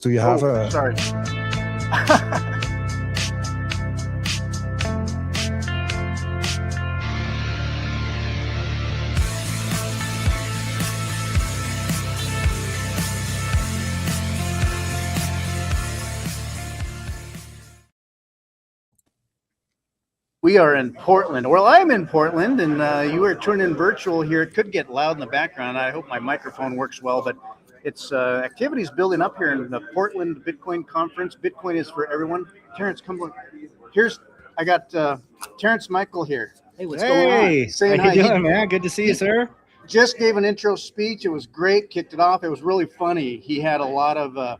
Do you have a? Sorry. We are in Portland. Well, I'm in Portland, and you are tuning in virtual here. It could get loud in the background. I hope my microphone works well, but it's activities building up here in the Portland Bitcoin conference. Bitcoin is for everyone. Terrence, come on. Here's I got Terrence Michael here. Hey, what's going on? Hey, Saying how you hi. doing, man? Good to see you, sir. Just gave an intro speech. It was great. Kicked it off. It was really funny. He had a lot of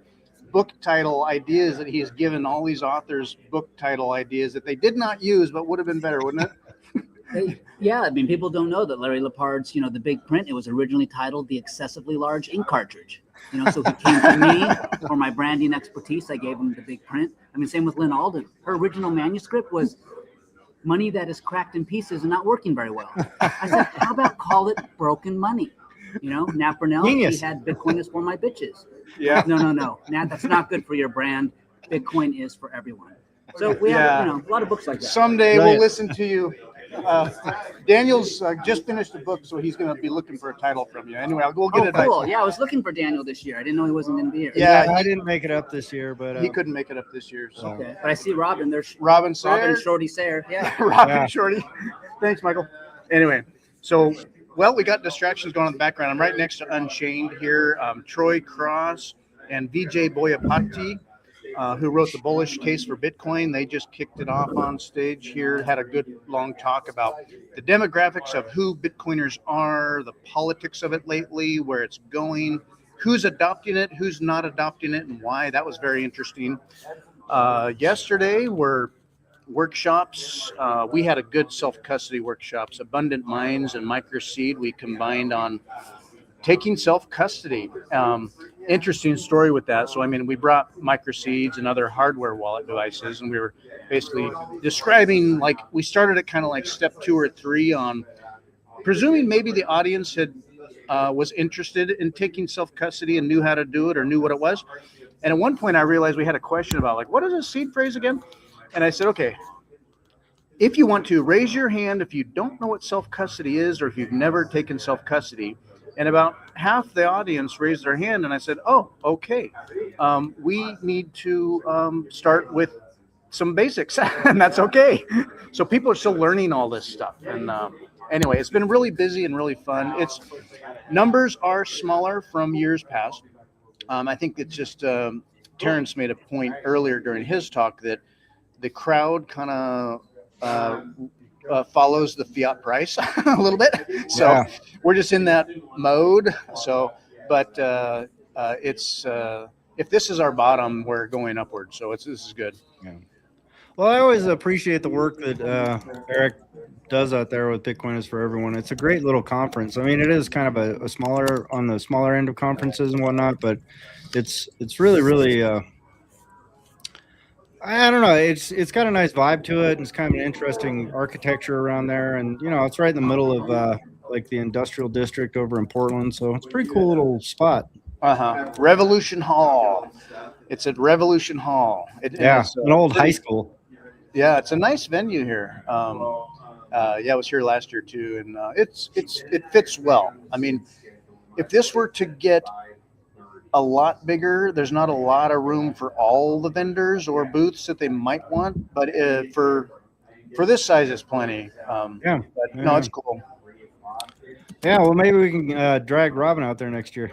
book title ideas that he has given all these authors book title ideas that they did not use, but would have been better, wouldn't it? Yeah, I mean, people don't know that Larry Lepard's, the big print, it was originally titled The Excessively Large Ink Cartridge. So he came to me for my branding expertise. I gave him the big print. I mean, same with Lynn Alden. Her original manuscript was money that is cracked in pieces and not working very well. I said, how about call it broken money? Nat Burnell, he had Bitcoin is for my bitches. Yeah. No. Nat, that's not good for your brand. Bitcoin is for everyone. So we have, a lot of books like that. Someday we'll listen to you. Daniel's just finished the book, so he's going to be looking for a title from you. Anyway, we'll get it. Cool. Yeah, I was looking for Daniel this year. I didn't know he wasn't going to be here. Yeah, I didn't make it up this year, but he couldn't make it up this year. So. Okay, but I see Robin. There's Robin Sayer. Robin Shorty Sayer. Yeah, Robin Shorty. Thanks, Michael. Anyway, so we got distractions going on in the background. I'm right next to Unchained here. Troy Cross and Vijay Boyapati, who wrote the bullish case for Bitcoin. They just kicked it off on stage here, had a good long talk about the demographics of who Bitcoiners are, the politics of it lately, where it's going, who's adopting it, who's not adopting it, and why. That was very interesting. Yesterday were workshops. We had a good self-custody workshops, Abundant Minds and MicroSeed. We combined on taking self-custody. Interesting story with that. So, we brought MicroSeeds and other hardware wallet devices, and we were basically describing, we started at kind of like step 2 or 3 on presuming maybe the audience was interested in taking self-custody and knew how to do it or knew what it was. And at one point I realized we had a question about what is a seed phrase again? And I said, okay, if you want to, raise your hand if you don't know what self-custody is or if you've never taken self-custody. And about half the audience raised their hand, and I said, oh, okay. We need to start with some basics, and that's okay. So people are still learning all this stuff. And anyway, it's been really busy and really fun. Numbers are smaller from years past. I think it's just Terrence made a point earlier during his talk that the crowd kind of follows the fiat price a little bit. So we're just in that mode. So, but it's if this is our bottom, we're going upward. So this is good. Yeah. Well, I always appreciate the work that Eric does out there with Bitcoin is for everyone. It's a great little conference. It is kind of a smaller on the smaller end of conferences and whatnot, but it's really, really, I don't know. It's got a nice vibe to it. And it's kind of an interesting architecture around there. And, it's right in the middle of the industrial district over in Portland. So it's a pretty cool little spot. Revolution Hall. It's at Revolution Hall. An old high school. Yeah, it's a nice venue here. I was here last year too, and it fits well. If this were to get a lot bigger, there's not a lot of room for all the vendors or booths that they might want, but for this size, it's plenty. No, it's cool. Yeah, well, maybe we can drag Robin out there next year.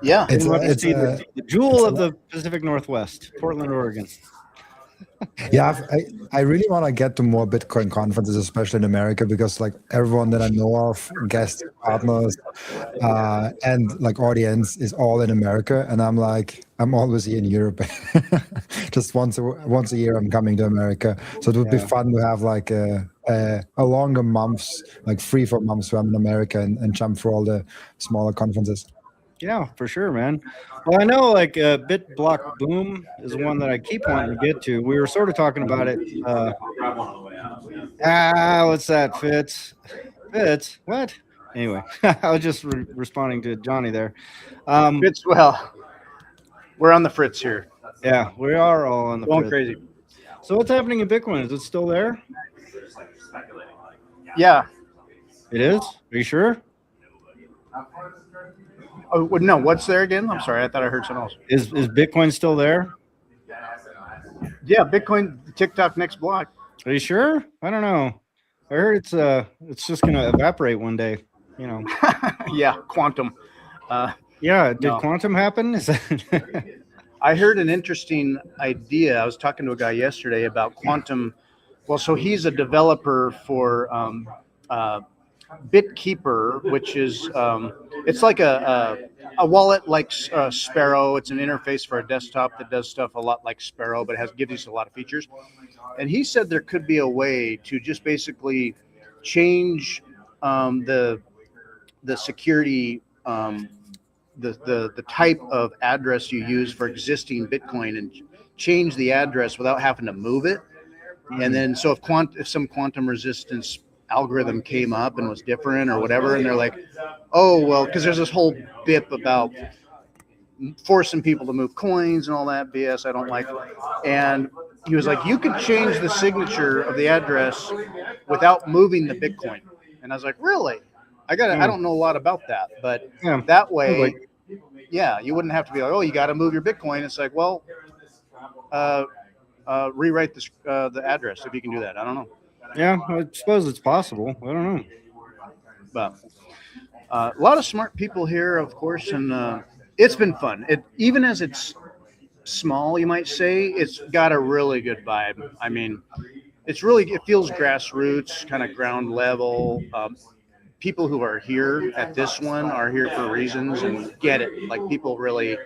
Yeah, it's the jewel of the Pacific Northwest, Portland, Oregon. Yeah, I really want to get to more Bitcoin conferences, especially in America, because everyone that I know of, guests, partners, and audience is all in America, and I'm always here in Europe. Just once a year, I'm coming to America, so it would be fun to have a longer months, 3-4 months where I'm in America and jump through all the smaller conferences. Yeah, for sure, man. Well, I know BitBlock Boom is one that I keep wanting to get to. We were sort of talking about it. What's that, Fitz? Fitz, what? Anyway, I was just responding to Johnny there. Fitz, well. We're on the fritz here. Yeah, we are all on the Going fritz. crazy. So what's happening in Bitcoin? Is it still there? Yeah. It is? Are you sure? Oh, no, what's there again? I'm sorry. I thought I heard something else. Is Bitcoin still there? Yeah, Bitcoin, TikTok next block. Are you sure? I don't know. I heard it's just gonna evaporate one day. You know. Yeah, quantum. Yeah. Did No. quantum happen? Is that I heard an interesting idea. I was talking to a guy yesterday about quantum. Well, so he's a developer for BitKeeper, which is it's like a wallet like Sparrow. It's an interface for a desktop that does stuff a lot like Sparrow, but gives you a lot of features. And he said there could be a way to just basically change the security, the type of address you use for existing Bitcoin, and change the address without having to move it. And then so if some quantum resistance algorithm came up and was different or whatever, and they're like, oh well, because there's this whole bip about forcing people to move coins and all that BS I don't like. And he was like, you could change the signature of the address without moving the Bitcoin. And I was like, really? I don't know a lot about that, but that way, yeah, you wouldn't have to be like, oh, you got to move your Bitcoin. It's like, well, rewrite the address if you can do that. I don't know. Yeah, I suppose it's possible. I don't know. But a lot of smart people here, of course, and it's been fun. Even as it's small, you might say, it's got a really good vibe. I mean, it feels grassroots, kind of ground level. People who are here at this one are here for reasons and get it. Like people really,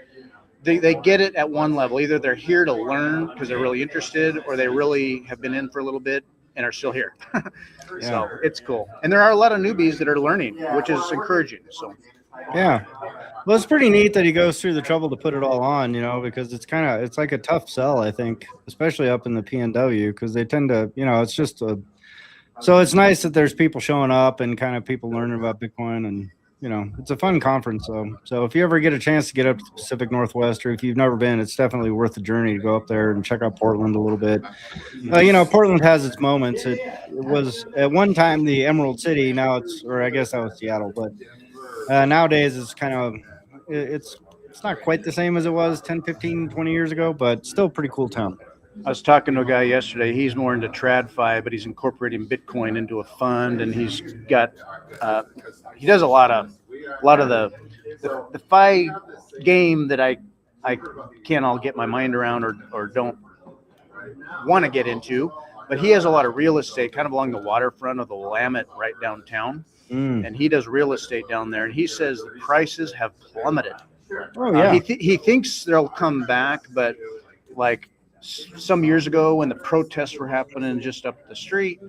they get it at one level. Either they're here to learn because they're really interested, or they really have been in for a little bit and are still here. So it's cool. And there are a lot of newbies that are learning, which is encouraging. So yeah. Well, it's pretty neat that he goes through the trouble to put it all on, because it's like a tough sell, I think, especially up in the PNW, because they tend to, it's just so it's nice that there's people showing up and kind of people learning about Bitcoin, and it's a fun conference. So if you ever get a chance to get up to the Pacific Northwest, or if you've never been, it's definitely worth the journey to go up there and check out Portland a little bit. Portland has its moments. It was at one time the Emerald City. Now I guess that was Seattle, but nowadays it's kind of, it's not quite the same as it was 10, 15, 20 years ago, but still a pretty cool town. I was talking to a guy yesterday. He's more into TradFi, but he's incorporating Bitcoin into a fund, and he's got he does a lot of the Fi game that I can't all get my mind around or don't want to get into. But he has a lot of real estate kind of along the waterfront of the Willamette right downtown, and he does real estate down there. And he says the prices have plummeted. Oh yeah. He thinks they'll come back, but like some years ago when the protests were happening just up the street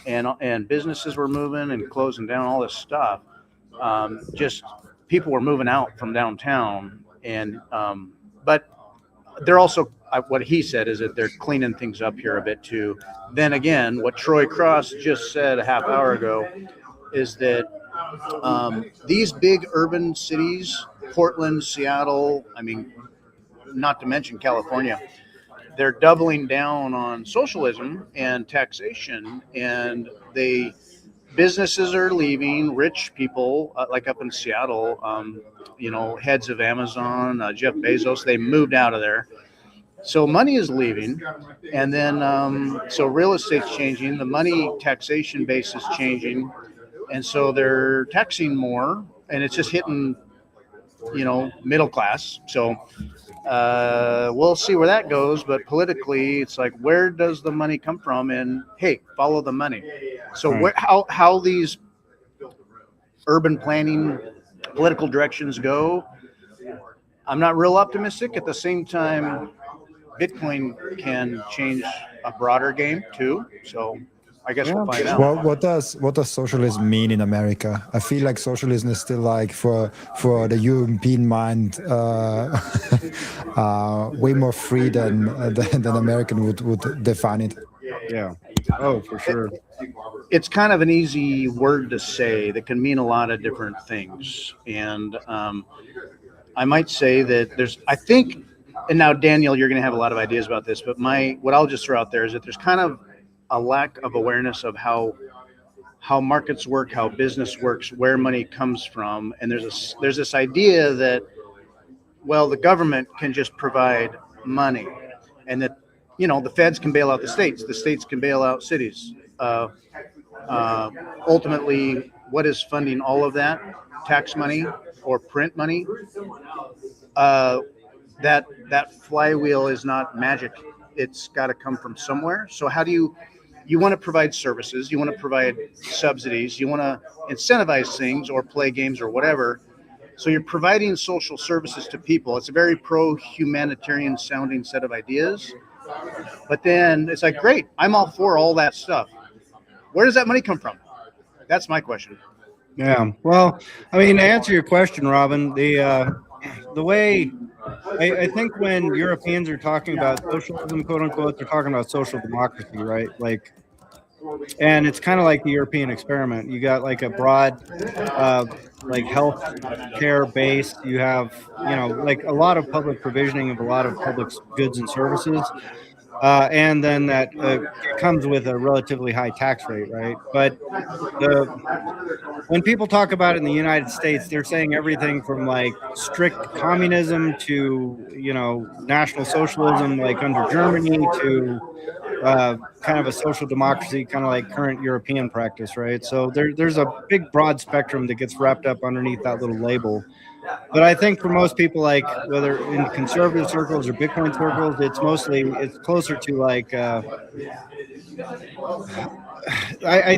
and businesses were moving and closing down, all this stuff, just people were moving out from downtown, and but they're also, what he said is that they're cleaning things up here a bit too. Then again, what Troy Cross just said a half hour ago is that these big urban cities, Portland, Seattle, I mean, not to mention California, they're doubling down on socialism and taxation, and businesses are leaving. Rich people, like up in Seattle, heads of Amazon, Jeff Bezos, they moved out of there. So money is leaving, and then so real estate's changing. The money taxation base is changing, and so they're taxing more, and it's just hitting, middle class. So we'll see where that goes, but politically it's like, where does the money come from? And hey, follow the money. So how these urban planning political directions go, I'm not real optimistic. At the same time, Bitcoin can change a broader game too, so I guess we'll find out. Well, what does socialism mean in America? I feel like socialism is still like for the European mind way more free than American would define it. Yeah. Oh, for sure. It's kind of an easy word to say that can mean a lot of different things, and I might say that I think and now Daniel, you're going to have a lot of ideas about this, but what I'll just throw out there is that there's kind of a lack of awareness of how markets work, how business works, where money comes from, and there's this idea that, well, the government can just provide money, and that the feds can bail out the states can bail out cities. Ultimately, what is funding all of that? Tax money or print money? That flywheel is not magic. It's got to come from somewhere. So how do you want to provide services, you want to provide subsidies, you want to incentivize things or play games or whatever. So you're providing social services to people. It's a very pro-humanitarian sounding set of ideas. But then it's like, great, I'm all for all that stuff. Where does that money come from? That's my question. Yeah. Well, I mean, to answer your question, Robin, the way I think when Europeans are talking about socialism, quote unquote, they're talking about social democracy, right? Like, and it's kind of like the European experiment. You got like a broad, like health care base. You have, like a lot of public provisioning of a lot of public goods and services. And then that comes with a relatively high tax rate, right? But when people talk about it in the United States, they're saying everything from like strict communism to, national socialism, like under Germany, to kind of a social democracy, kind of like current European practice, right? So there's a big broad spectrum that gets wrapped up underneath that little label. But I think for most people, like whether in conservative circles or Bitcoin circles, it's closer to like, I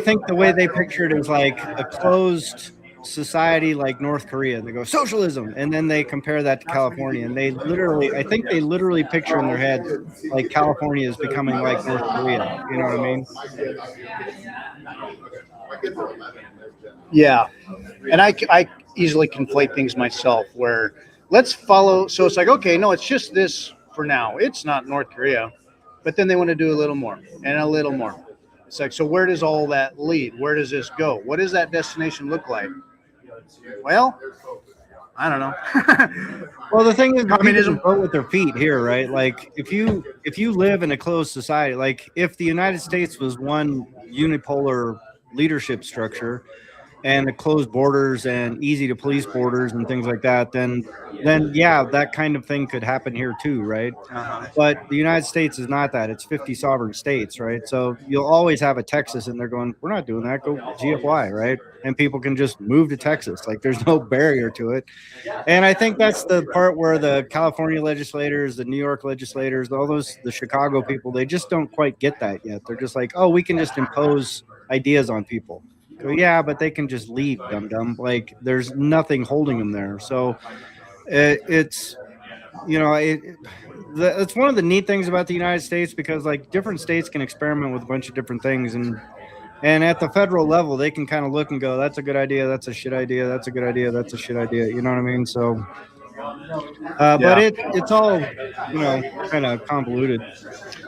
think the way they picture it is like a closed society like North Korea. They go socialism, and then they compare that to California, and I think they literally picture in their head like California is becoming like North Korea. You know what I mean? Yeah, and I easily conflate things myself where let's follow. So it's like, okay, no, it's just this for now. It's not North Korea, but then they want to do a little more and a little more. It's like, so where does all that lead? Where does this go? What does that destination look like? Well, I don't know. Well, the thing is, communism vote with their feet here, right? Like if you live in a closed society, like if the United States was one unipolar leadership structure and the closed borders and easy to police borders and things like that, then yeah, that kind of thing could happen here too, right? But the United States is not that. It's 50 sovereign states, right? So you'll always have a Texas and they're going, we're not doing that, go GFY, right? And people can just move to Texas. Like there's no barrier to it. And I think that's the part where the California legislators, the New York legislators, the Chicago people, they just don't quite get that yet. They're just like, oh, we can just impose ideas on people. Go, yeah, but they can just leave, dum-dum. Like there's nothing holding them there. So it's one of the neat things about the United States, because like different states can experiment with a bunch of different things, and at the federal level they can kind of look and go, that's a good idea, that's a shit idea, that's a good idea, that's a shit idea. You know what I mean? So but it's all kind of convoluted.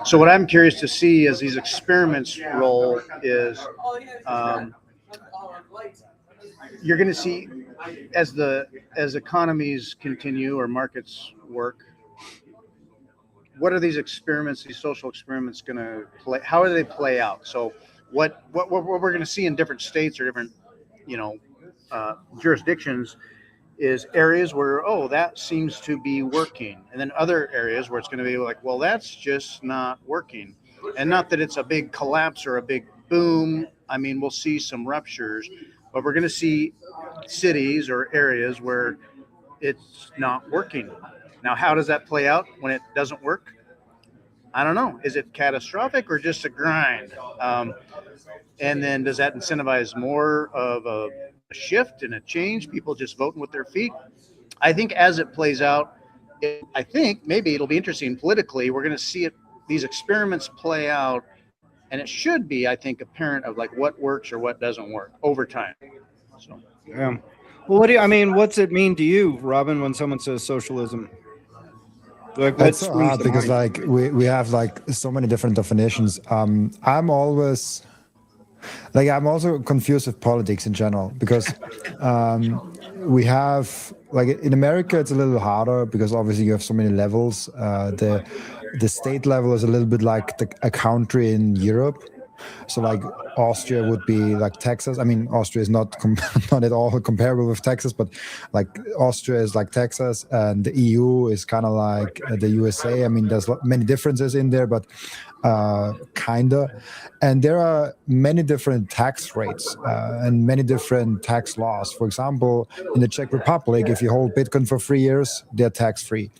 So what I'm curious to see as these experiments roll is you're going to see as economies continue or markets work, what are these experiments, these social experiments going to play? How do they play out? So what we're going to see in different states or different jurisdictions is areas where, oh, that seems to be working, and then other areas where it's going to be like, well, that's just not working. And not that it's a big collapse or a big boom. I mean, we'll see some ruptures, but we're going to see cities or areas where it's not working. Now, how does that play out when it doesn't work? I don't know. Is it catastrophic or just a grind? And then does that incentivize more of a shift and a change? People just voting with their feet? I think as it plays out, I think maybe it'll be interesting politically. We're going to see these experiments play out, and it should be, I think, apparent of like what works or what doesn't work over time. So, yeah. Well, what's it mean to you, Robin, when someone says socialism? Like, that's so hard because like we have like so many different definitions. I'm also confused with politics in general because we have like in America, it's a little harder because obviously you have so many levels. The state level is a little bit like a country in Europe. So like Austria would be like Texas. I mean, Austria is not not at all comparable with Texas, but like Austria is like Texas, and the EU is kind of like the USA. I mean, there's many differences in there, but kinda. And there are many different tax rates and many different tax laws. For example, in the Czech Republic, if you hold Bitcoin for 3 years, they're tax free.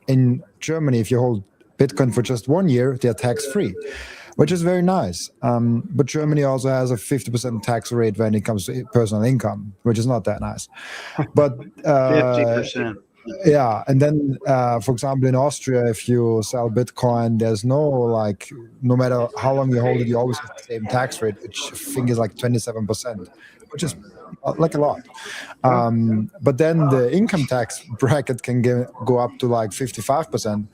In Germany, if you hold Bitcoin for just 1 year, they're tax free, which is very nice. But Germany also has a 50% tax rate when it comes to personal income, which is not that nice. But 50%. yeah, and then for example, in Austria, if you sell Bitcoin, there's no like, no matter how long you hold it, you always have the same tax rate, which I think is like 27%, which is like a lot. But then the income tax bracket can go up to like 55%.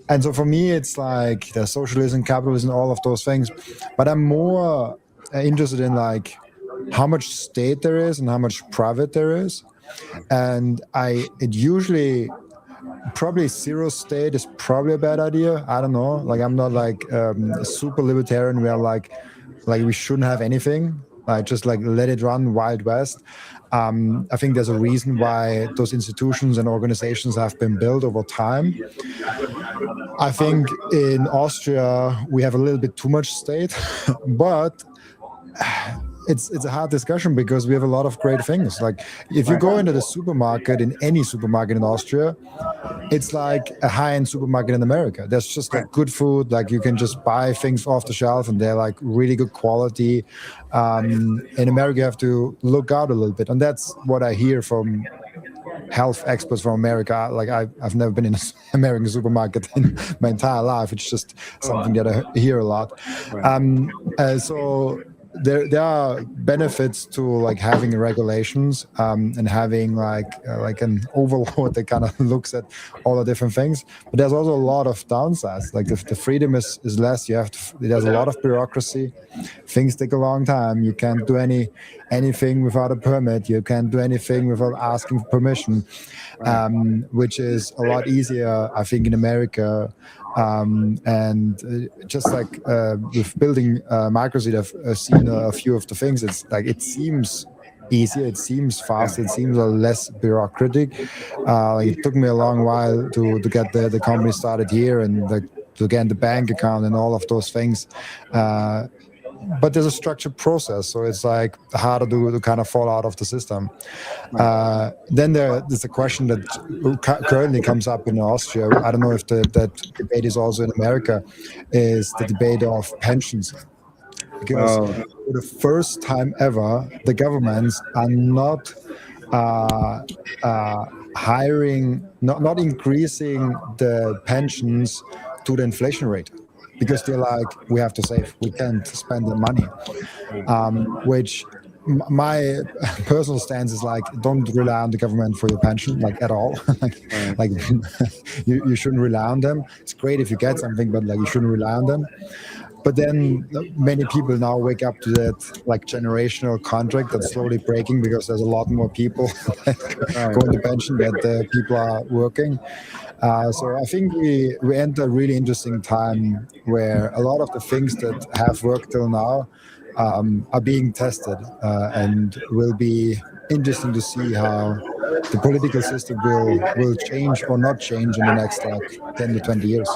And so for me, it's like there's socialism, capitalism, all of those things. But I'm more interested in like how much state there is and how much private there is. And it usually probably zero state is probably a bad idea. I don't know. Like I'm not like a super libertarian where like we shouldn't have anything. Just like let it run Wild West. I think there's a reason why those institutions and organizations have been built over time. I think in Austria we have a little bit too much state, but it's a hard discussion because we have a lot of great things. Like if you go into the supermarket, in any supermarket in Austria, it's like a high-end supermarket in America. There's just like good food, like you can just buy things off the shelf and they're like really good quality. In America, you have to look out a little bit, and that's what I hear from health experts from America. Like I've never been in an American supermarket in my entire life. It's just something that I hear a lot. So there are benefits to like having regulations and having like an overlord that kind of looks at all the different things. But there's also a lot of downsides. Like the freedom is less. There's a lot of bureaucracy. Things take a long time. You can't do anything without a permit. You can't do anything without asking permission, which is a lot easier, I think, in America. And just like with building MicroSeed, I've seen a few of the things. It's like it seems easier, it seems faster, it seems less bureaucratic. It took me a long while to get the company started here and to get the bank account and all of those things. But there's a structured process, so it's like harder to kind of fall out of the system. Then there's a question that currently comes up in Austria. I don't know if that debate is also in America, is the debate of pensions. Because for the first time ever, the governments are not not increasing the pensions to the inflation rate. Because they're like, we have to save, we can't spend the money. Which my personal stance is like, don't rely on the government for your pension, like at all. like you shouldn't rely on them. It's great if you get something, but like you shouldn't rely on them. But then many people now wake up to that like generational contract that's slowly breaking because there's a lot more people that go into pension that people are working. So I think we enter a really interesting time where a lot of the things that have worked till now are being tested and will be interesting to see how the political system will change or not change in the next like 10 to 20 years.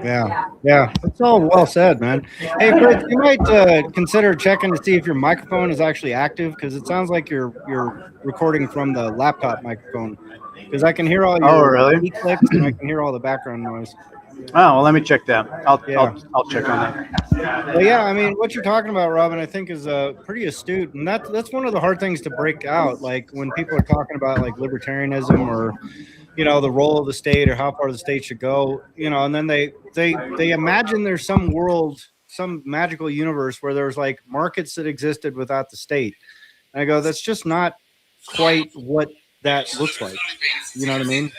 Yeah, that's all well said, man. Hey, Fritz, you might consider checking to see if your microphone is actually active, because it sounds like you're recording from the laptop microphone. Because I can hear all your clicks and I can hear all the background noise. Oh, well, let me check that. I'll check on that. Well, yeah, I mean, what you're talking about, Robin, I think is pretty astute, and that's one of the hard things to break out. Like when people are talking about like libertarianism or the role of the state or how far the state should go, and then they imagine there's some world, some magical universe where there's like markets that existed without the state. And I go, that's just not quite what that looks like. You know what I mean?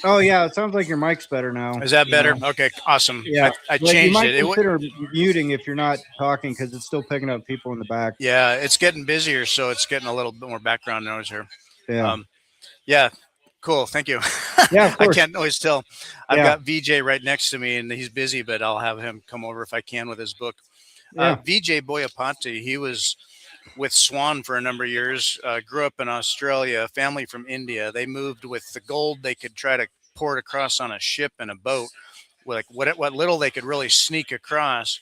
Oh yeah, it sounds like your mic's better now. Is that you better? know? Okay, awesome. Yeah, I like you changed might it. consider muting if you're not talking because it's still picking up people in the back. Yeah, it's getting busier, so it's getting a little bit more background noise here. Yeah, Yeah, cool. Thank you. yeah, of I course. can't always tell. I've Yeah, got VJ right next to me, and he's busy, but I'll have him come over if I can with his book. yeah. VJ Boyapati, he was with Swan for a number of years. Grew up in Australia. Family from India. They moved with the gold they could try to pour it across on a ship and a boat, like what little they could really sneak across.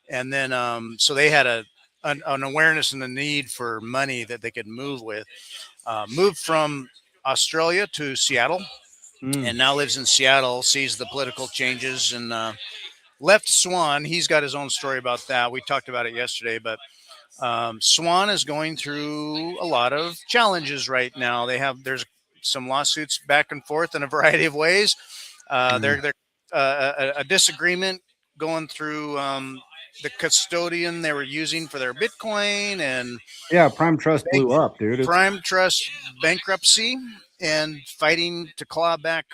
And then so they had an awareness and a need for money that they could move with. Moved from Australia to Seattle, and now lives in Seattle. Sees the political changes and left Swan. He's got his own story about that. We talked about it yesterday, but Swan is going through a lot of challenges right now. There's some lawsuits back and forth in a variety of ways. They're a disagreement going through the custodian they were using for their Bitcoin, and Yeah, Prime Trust blew up, dude. Prime Trust bankruptcy and fighting to claw back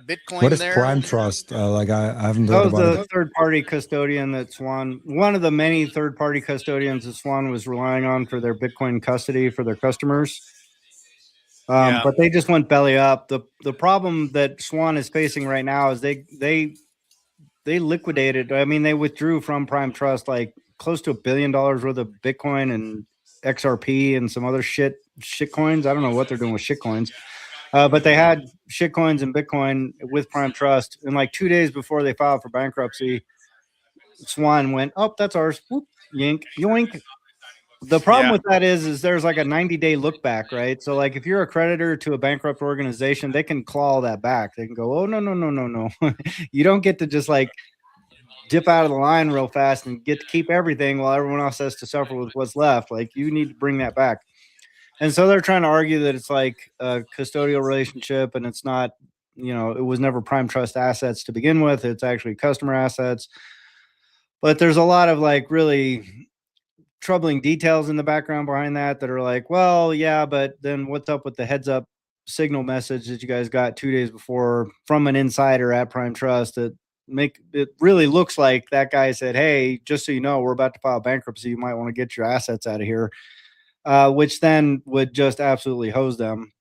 Bitcoin. What is there. Prime Trust? Like I haven't That heard was about the it. third-party custodian that Swan, one of the many third-party custodians that Swan was relying on for their Bitcoin custody for their customers. Yeah. But they just went belly up. The problem that Swan is facing right now is they liquidated. I mean, they withdrew from Prime Trust like close to $1 billion worth of Bitcoin and XRP and some other shit coins. I don't know what they're doing with shit coins. But they had shit coins and Bitcoin with Prime Trust. And like 2 days before they filed for bankruptcy, Swan went, oh, that's ours. Whoop, yank, yoink. The problem with that is there's like a 90-day look back, right? So like if you're a creditor to a bankrupt organization, they can claw that back. They can go, oh, no. You don't get to just like dip out of the line real fast and get to keep everything while everyone else has to suffer with what's left. Like you need to bring that back. And so they're trying to argue that it's like a custodial relationship and it's not, it was never Prime Trust assets to begin with. It's actually customer assets. But there's a lot of like really troubling details in the background behind that are like, well, yeah, but then what's up with the heads up signal message that you guys got 2 days before from an insider at Prime Trust that it really looks like that guy said, hey, just so you know, we're about to file bankruptcy. You might want to get your assets out of here. Which then would just absolutely hose them.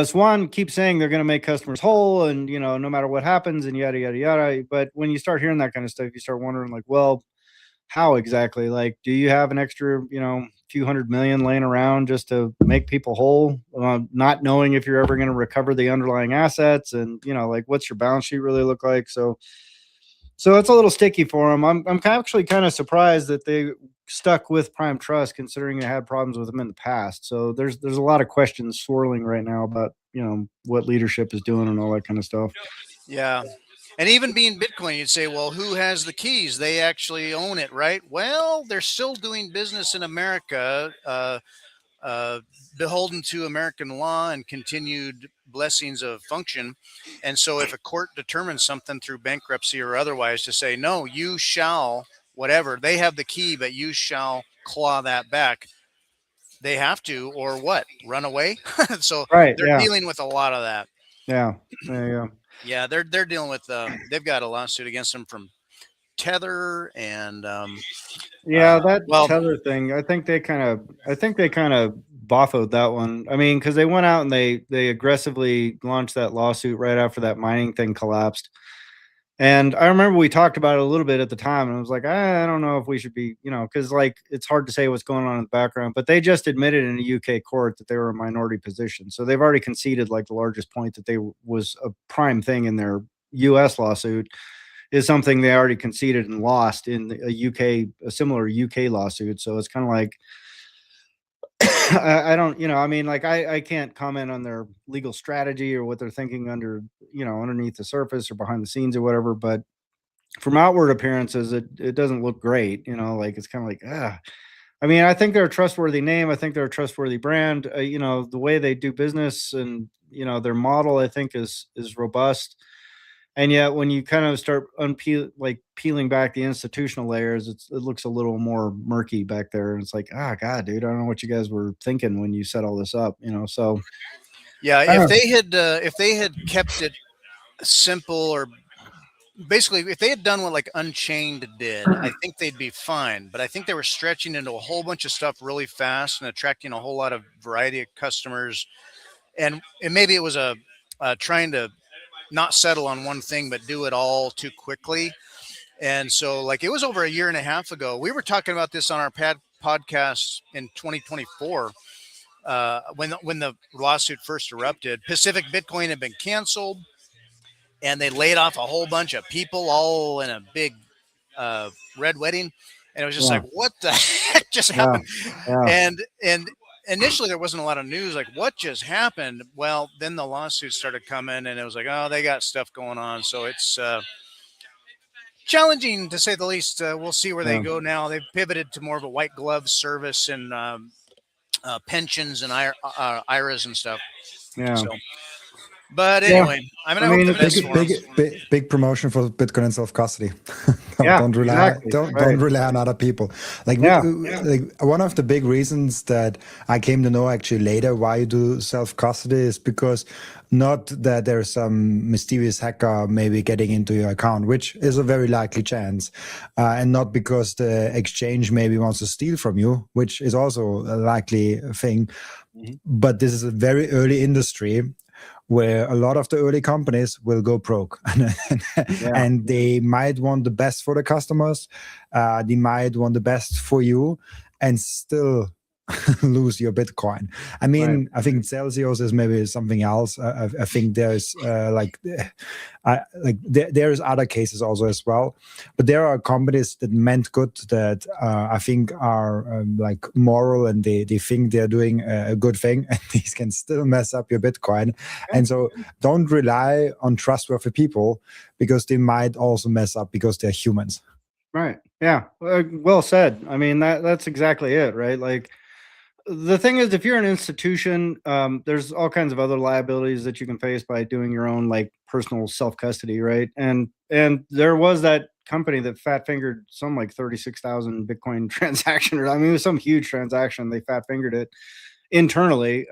Swan keeps saying they're going to make customers whole and, no matter what happens and yada, yada, yada. But when you start hearing that kind of stuff, you start wondering like, well, how exactly? Like, do you have an extra, few $100 million laying around just to make people whole, not knowing if you're ever going to recover the underlying assets and, like what's your balance sheet really look like? So it's a little sticky for them. I'm actually kind of surprised that they stuck with Prime Trust, considering they had problems with them in the past. So there's a lot of questions swirling right now about what leadership is doing and all that kind of stuff. Yeah. And even being Bitcoin, you'd say, well, who has the keys? They actually own it, right? Well, they're still doing business in America, beholden to American law and continued blessings of function. And so if a court determines something through bankruptcy or otherwise to say, no, you shall, whatever, they have the key, but you shall claw that back. They have to, or what? Run away? So they're dealing with a lot of that. Yeah. Yeah, they're dealing with they've got a lawsuit against them from Tether and Tether thing. I think they kind of boffoed that one. I mean, because they went out and they aggressively launched that lawsuit right after that mining thing collapsed. And I remember we talked about it a little bit at the time, and I was like, I don't know if we should be, because like it's hard to say what's going on in the background. But they just admitted in a UK court that they were a minority position, so they've already conceded like the largest point that they was a prime thing in their US lawsuit is something they already conceded and lost in a similar UK lawsuit. So it's kind of like I don't, I mean, like I can't comment on their legal strategy or what they're thinking underneath the surface or behind the scenes or whatever. But from outward appearances, it doesn't look great. Like it's kind of like, I mean, I think they're a trustworthy name. I think they're a trustworthy brand. The way they do business and, their model, I think is robust. And yet when you kind of start peeling back the institutional layers, it looks a little more murky back there. And it's like, God, dude, I don't know what you guys were thinking when you set all this up, so Yeah, I don't if they had kept it simple, or basically if they had done what like Unchained did, I think they'd be fine. But I think they were stretching into a whole bunch of stuff really fast and attracting a whole lot of variety of customers. And maybe it was a trying to not settle on one thing but do it all too quickly. And so, like, it was over a year and a half ago. We were talking about this on our podcast in 2024, when the lawsuit first erupted. Pacific Bitcoin had been canceled, and they laid off a whole bunch of people, all in a big red wedding. And it was just Yeah. like, what the heck just Yeah. happened? Yeah. And initially there wasn't a lot of news, like what just happened. Well, then the lawsuits started coming, and it was like, oh, they got stuff going on. So it's challenging to say the least. We'll see where they Yeah. go now. They've pivoted to more of a white glove service and pensions and IRAs and stuff. Yeah. So, but Yeah. anyway, I mean, I I hope mean, the it's best for 'em. big promotion for Bitcoin and self custody. Yeah, don't rely exactly. don't Right. don't rely on other people. Like Yeah. like one of the big reasons that I came to know actually later why you do self custody is because not that there's some mysterious hacker maybe getting into your account, which is a very likely chance, and not because the exchange maybe wants to steal from you, which is also a likely thing. Mhm. But this is a very early industry where a lot of the early companies will go broke and they might want the best for the customers. They might want the best for you and still lose your Bitcoin. I mean, Right. I think Celsius is maybe something else. I think there's there's other cases also as well, but there are companies that meant good that I think are like moral, and they think they're doing a good thing, and these can still mess up your Bitcoin. And so don't rely on trustworthy people, because they might also mess up because they're humans. Right. Yeah. Well said. I mean, that's exactly it, right? Like, the thing is, if you're an institution, there's all kinds of other liabilities that you can face by doing your own like personal self custody, right? And there was that company that fat fingered some like 36,000 Bitcoin transaction, or I mean, it was some huge transaction. They fat fingered it internally.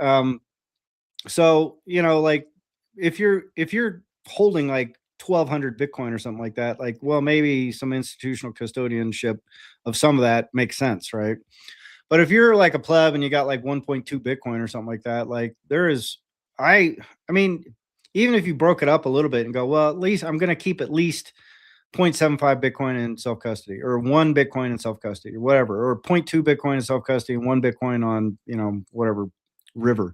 So like if you're holding like 1,200 Bitcoin or something like that, like, well, maybe some institutional custodianship of some of that makes sense, right? But if you're like a pleb and you got like 1.2 Bitcoin or something like that, like there is, I mean, even if you broke it up a little bit and go, well, at least I'm going to keep at least 0.75 Bitcoin in self custody, or 1 Bitcoin in self custody, or whatever, or 0.2 Bitcoin in self custody and 1 Bitcoin on, whatever river.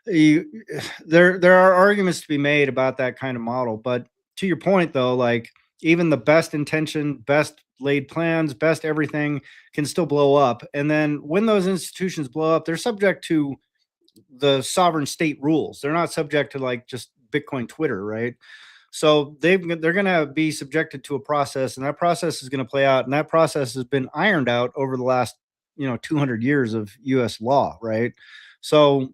There are arguments to be made about that kind of model. But to your point, though, like even the best intention, best laid plans, best everything can still blow up. And then when those institutions blow up, they're subject to the sovereign state rules. They're not subject to like just Bitcoin Twitter, right? So they're going to be subjected to a process, and that process is going to play out. And that process has been ironed out over the last 200 years of U.S. law, right? So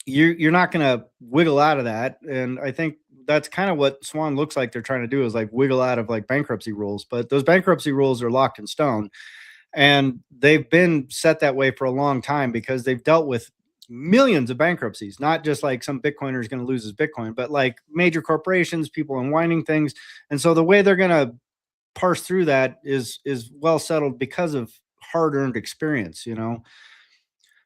you're not going to wiggle out of that. And I think that's kind of what Swan looks like they're trying to do, is like wiggle out of like bankruptcy rules. But those bankruptcy rules are locked in stone, and they've been set that way for a long time because they've dealt with millions of bankruptcies, not just like some Bitcoiner is going to lose his Bitcoin, but like major corporations, people unwinding things. And so the way they're going to parse through that is well settled because of hard-earned experience,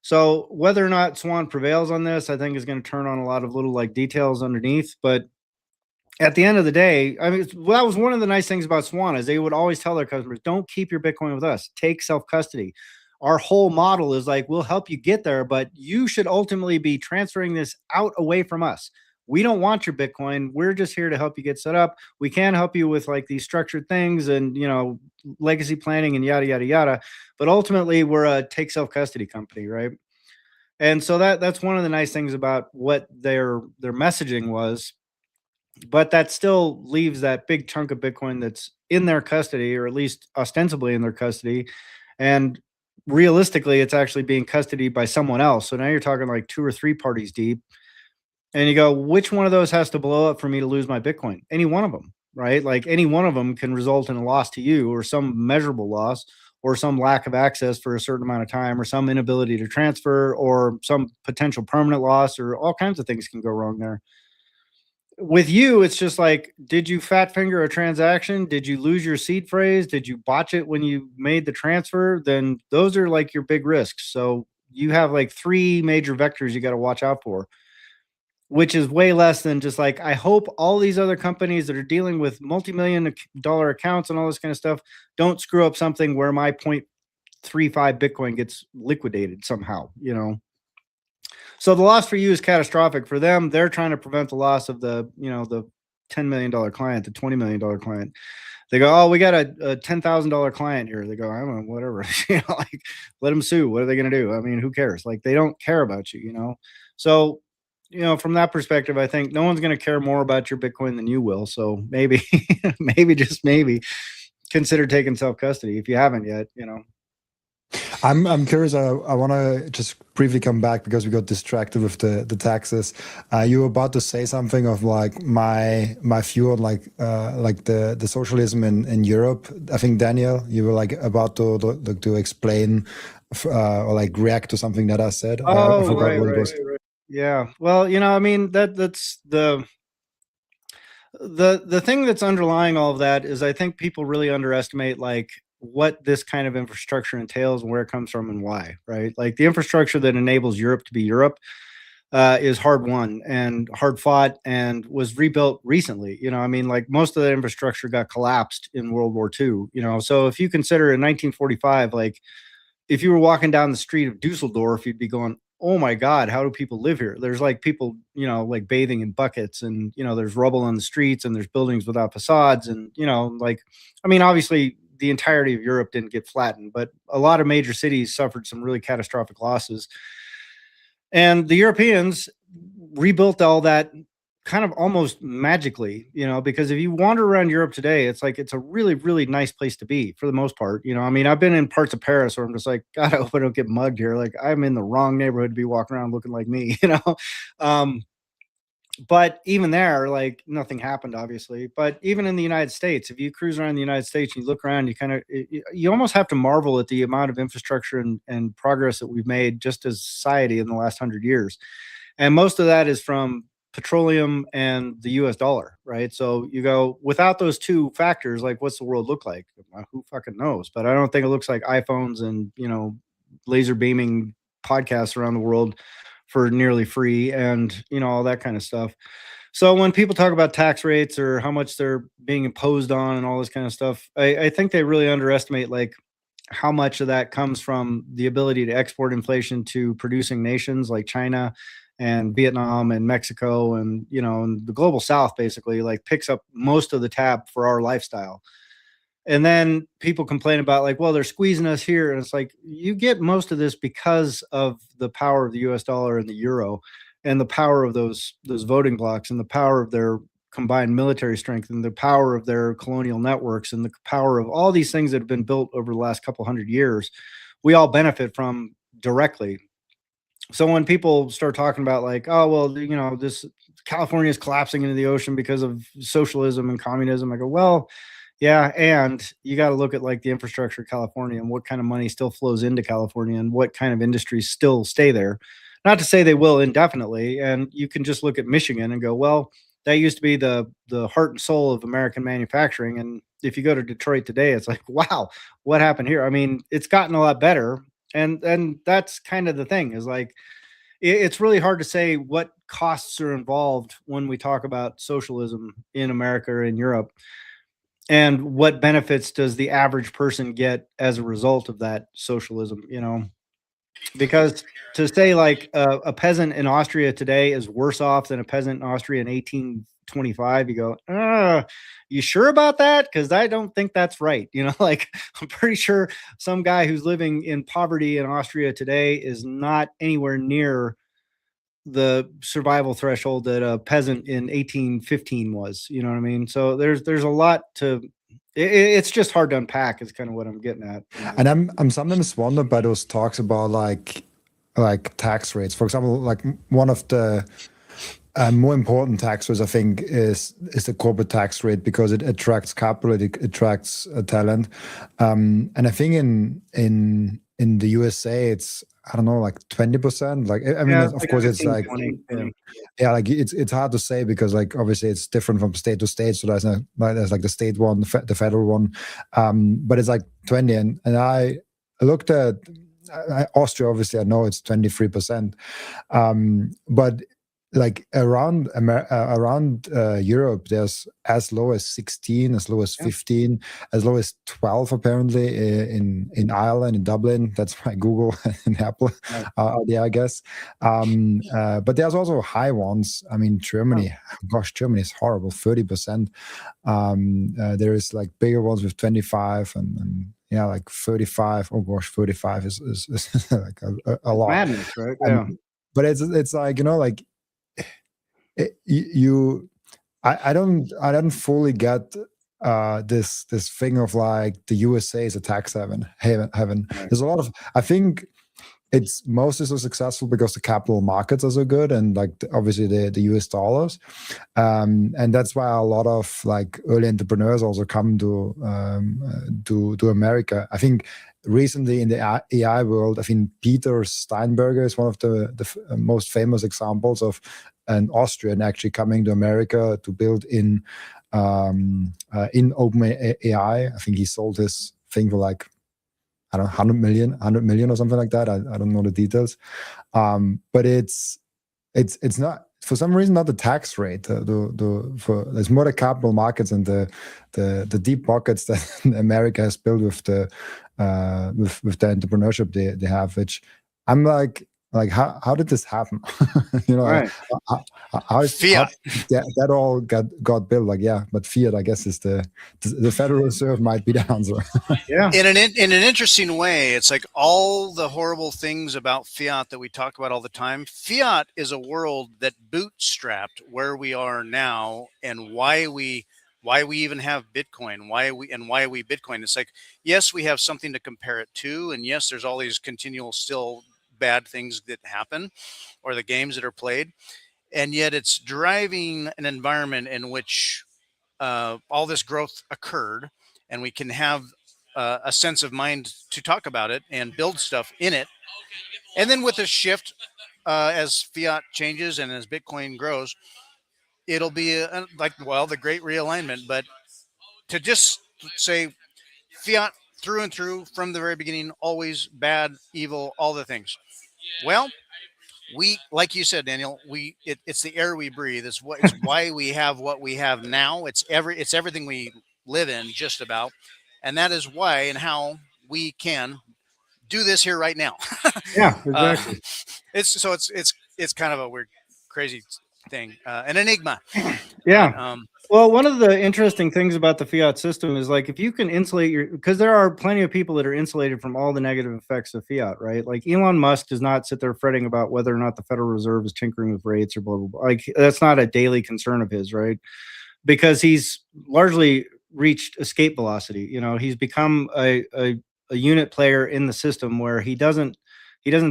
So whether or not Swan prevails on this, I think is going to turn on a lot of little like details underneath. But at the end of the day, I mean, that was one of the nice things about Swan, is they would always tell their customers, don't keep your Bitcoin with us, take self-custody. Our whole model is like, we'll help you get there, but you should ultimately be transferring this out away from us. We don't want your Bitcoin. We're just here to help you get set up. We can help you with like these structured things and, legacy planning and yada, yada, yada. But ultimately we're a take self-custody company, right? And so that's one of the nice things about what their messaging was. But that still leaves that big chunk of Bitcoin that's in their custody, or at least ostensibly in their custody. And realistically, it's actually being custodied by someone else. So now you're talking like 2 or 3 parties deep. And you go, which one of those has to blow up for me to lose my Bitcoin? Any one of them, right? Like any one of them can result in a loss to you, or some measurable loss, or some lack of access for a certain amount of time, or some inability to transfer, or some potential permanent loss, or all kinds of things can go wrong there. With you, it's just like, did you fat finger a transaction? Did you lose your seed phrase? Did you botch it when you made the transfer? Then those are like your big risks. So you have like 3 major vectors you got to watch out for, which is way less than just like, I hope all these other companies that are dealing with multi-million-dollar accounts and all this kind of stuff don't screw up something where my 0.35 Bitcoin gets liquidated somehow, you know? So the loss for you is catastrophic. For them, they're trying to prevent the loss of the, you know, the $10 million client, the $20 million client. They go, oh, we got a $10,000 client here. They go, I don't know, whatever. You know, like, let them sue. What are they going to do? I mean, who cares? Like, they don't care about you, you know? So, you know, from that perspective, I think no one's going to care more about your Bitcoin than you will. So maybe, maybe, just maybe, consider taking self-custody if you haven't yet, you know. I'm curious. I want to just briefly come back because we got distracted with the taxes. You were about to say something of like my view on like the socialism in Europe. I think Daniel, you were like about to explain or like react to something that I said. I forgot Right, what it was. right. Yeah. Well, you know, I mean, that's the thing that's underlying all of that is I think people really underestimate like what this kind of infrastructure entails and where it comes from and why, right? Like the infrastructure that enables Europe to be Europe is hard won and hard fought and was rebuilt recently. You know, I mean, like most of the infrastructure got collapsed in World War II, you know. So if you consider in 1945, like if you were walking down the street of Dusseldorf, you'd be going, oh my God, how do people live here? There's like people, you know, like bathing in buckets, and, you know, there's rubble on the streets, and there's buildings without facades. And, you know, like, I mean, obviously the entirety of Europe didn't get flattened, but a lot of major cities suffered some really catastrophic losses. And the Europeans rebuilt all that kind of almost magically, you know, because if you wander around Europe today, it's like, it's a really, really nice place to be for the most part. You know, I mean, I've been in parts of Paris where I'm just like, God, I hope I don't get mugged here. Like, I'm in the wrong neighborhood to be walking around looking like me, you know? But even there, like, nothing happened, obviously. But even in the United States, if you cruise around the United States and you look around, you kind of, you almost have to marvel at the amount of infrastructure and progress that we've made just as society in the last 100 years. And most of that is from petroleum and the US dollar, right? So you go, without those 2 factors, like, what's the world look like? Who fucking knows? But I don't think it looks like iPhones and, you know, laser beaming podcasts around the world for nearly free and, you know, all that kind of stuff. So when people talk about tax rates or how much they're being imposed on and all this kind of stuff, I think they really underestimate like how much of that comes from the ability to export inflation to producing nations like China and Vietnam and Mexico, and, you know, and the global South basically like picks up most of the tab for our lifestyle. And then people complain about like, well, they're squeezing us here. And it's like, you get most of this because of the power of the US dollar and the euro and the power of those voting blocks and the power of their combined military strength and the power of their colonial networks and the power of all these things that have been built over the last couple hundred years. We all benefit from directly. So when people start talking about like, oh, well, you know, this California is collapsing into the ocean because of socialism and communism, I go, well, yeah, and you got to look at like the infrastructure of California and what kind of money still flows into California and what kind of industries still stay there. Not to say they will indefinitely. And you can just look at Michigan and go, well, that used to be the heart and soul of American manufacturing. And if you go to Detroit today, it's like, wow, what happened here? I mean, it's gotten a lot better. And that's kind of the thing is like, it's really hard to say what costs are involved when we talk about socialism in America or in Europe. And what benefits does the average person get as a result of that socialism, you know? Because to say like a peasant in Austria today is worse off than a peasant in Austria in 1825, you go, you sure about that? Because I don't think that's right. You know, like I'm pretty sure some guy who's living in poverty in Austria today is not anywhere near the survival threshold that a peasant in 1815 was. You know what I mean? So there's a lot to. It's just hard to unpack. Is kind of what I'm getting at. And I'm sometimes wondered by those talks about like tax rates. For example, like one of the a more important tax rate, I think, is the corporate tax rate, because it attracts capital, it attracts talent, and I think in the USA it's, I don't know, like 20%. Like, I mean, Yeah, of like course, it's 15, like 20. yeah, like it's hard to say, because like obviously it's different from state to state. So there's like the state one, the federal one, but it's like 20. And I looked at Austria. Obviously, I know it's 23%, but like around Europe, there's as low as 16, as low as 15, as low as 12 apparently in Ireland, in Dublin. That's why Google and Apple are there, I guess. But there's also high ones. I mean, Germany, gosh, Germany is horrible, 30%. There is like bigger ones with 25 and yeah, like 35. Oh gosh, 35 is like a lot. Madness, right? Yeah. But it's like, like I don't fully get this thing of like the USA is a tax heaven. There's a lot of, I think it's mostly so successful because the capital markets are so good, and like obviously the US dollars, and that's why a lot of like early entrepreneurs also come to America. I think recently in the AI world, I think Peter Steinberger is one of the most famous examples of an Austrian actually coming to America to build in OpenAI. I think he sold his thing for like, I don't know, 100 million or something like that. I don't know the details. But it's not, for some reason, not the tax rate. There's more the capital markets and the deep pockets that America has built with the entrepreneurship they have, which I'm like how did this happen? Right. How Fiat. that all got built? Like, yeah, but fiat, I guess, is the Federal Reserve might be the answer. Yeah. In an interesting way, it's like all the horrible things about fiat that we talk about all the time. Fiat is a world that bootstrapped where we are now, and why we even have Bitcoin, why we Bitcoin. It's like, yes, we have something to compare it to, and yes, there's all these continual still bad things that happen, or the games that are played, and yet it's driving an environment in which all this growth occurred, and we can have a sense of mind to talk about it and build stuff in it. And then with a shift, as fiat changes and as Bitcoin grows, it'll be the great realignment. But to just say fiat through and through from the very beginning, always bad, evil, all the things. Well, we, like you said, Daniel, it's the air we breathe. It's why we have what we have now. It's everything we live in, just about, and that is why and how we can do this here right now. Yeah, exactly. It's kind of a weird, crazy thing, an enigma. Yeah. But, well, one of the interesting things about the fiat system is like if you can insulate because there are plenty of people that are insulated from all the negative effects of fiat, right? Like Elon Musk does not sit there fretting about whether or not the Federal Reserve is tinkering with rates or blah, blah, blah. Like that's not a daily concern of his, right? Because he's largely reached escape velocity. He's become a unit player in the system where he doesn't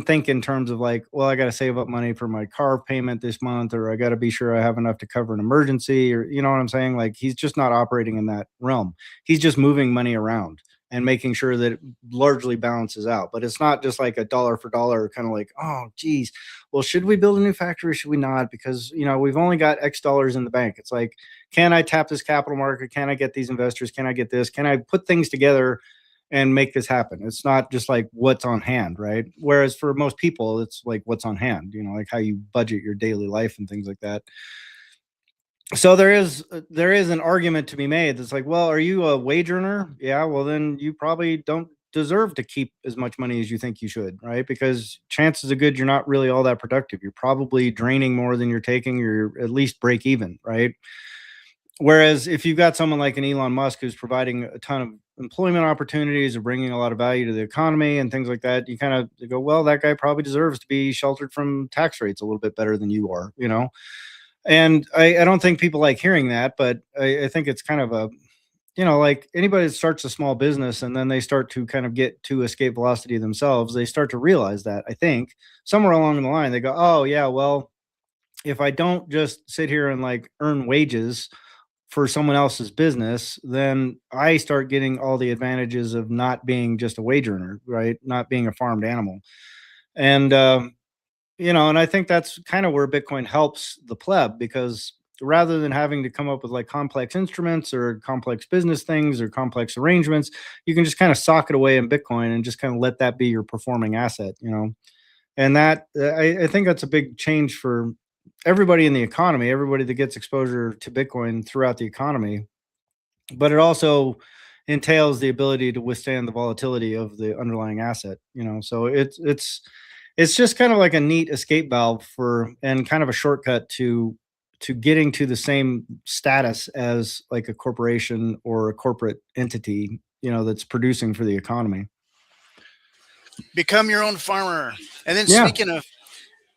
think in terms of like, well, I got to save up money for my car payment this month, or I got to be sure I have enough to cover an emergency, or you know what I'm saying? Like he's just not operating in that realm. He's just moving money around and making sure that it largely balances out. But it's not just like a dollar for dollar kind of like, oh, geez, well, should we build a new factory or should we not? Because, we've only got X dollars in the bank. It's like, can I tap this capital market? Can I get these investors? Can I get this? Can I put things together and make this happen? It's not just like what's on hand, right? Whereas for most people, it's like what's on hand, like how you budget your daily life and things like that. So there is an argument to be made that's like, well, are you a wage earner? Yeah, well, then you probably don't deserve to keep as much money as you think you should, right? Because chances are good you're not really all that productive. You're probably draining more than you're taking, or at least break even, right? Whereas if you've got someone like an Elon Musk who's providing a ton of employment opportunities or bringing a lot of value to the economy and things like that, you kind of go, well, that guy probably deserves to be sheltered from tax rates a little bit better than you are, And I don't think people like hearing that, but I think it's kind of a, like anybody that starts a small business and then they start to kind of get to escape velocity themselves, they start to realize that, I think, somewhere along the line, they go, oh, yeah, well, if I don't just sit here and like earn wages for someone else's business, then I start getting all the advantages of not being just a wage earner, right? Not being a farmed animal. And, and I think that's kind of where Bitcoin helps the pleb, because rather than having to come up with like complex instruments or complex business things or complex arrangements, you can just kind of sock it away in Bitcoin and just kind of let that be your performing asset, And that I think that's a big change for everybody in the economy, everybody that gets exposure to Bitcoin throughout the economy. But it also entails the ability to withstand the volatility of the underlying asset, So it's just kind of like a neat escape valve and kind of a shortcut to getting to the same status as like a corporation or a corporate entity, that's producing for the economy. Become your own farmer. And then speaking of,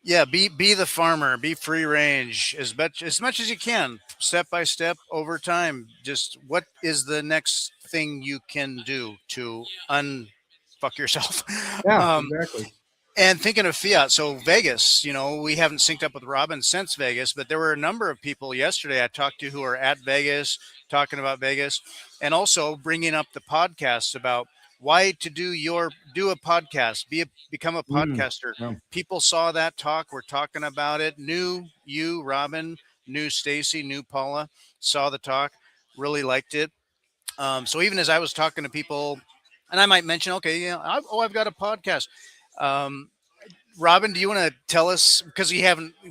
be the farmer, be free range as much as you can, step by step over time. Just what is the next thing you can do to unfuck yourself? Yeah, exactly. And thinking of fiat, so Vegas, we haven't synced up with Robin since Vegas, but there were a number of people yesterday I talked to who are at Vegas, talking about Vegas, and also bringing up the podcast about why to do a podcast, become a podcaster. Yeah. People saw that talk, we're talking about it. Knew you, Robin, knew Stacy, knew Paula, saw the talk, really liked it. So even as I was talking to people, and I might mention, okay, I've got a podcast. Robin, do you want to tell us, because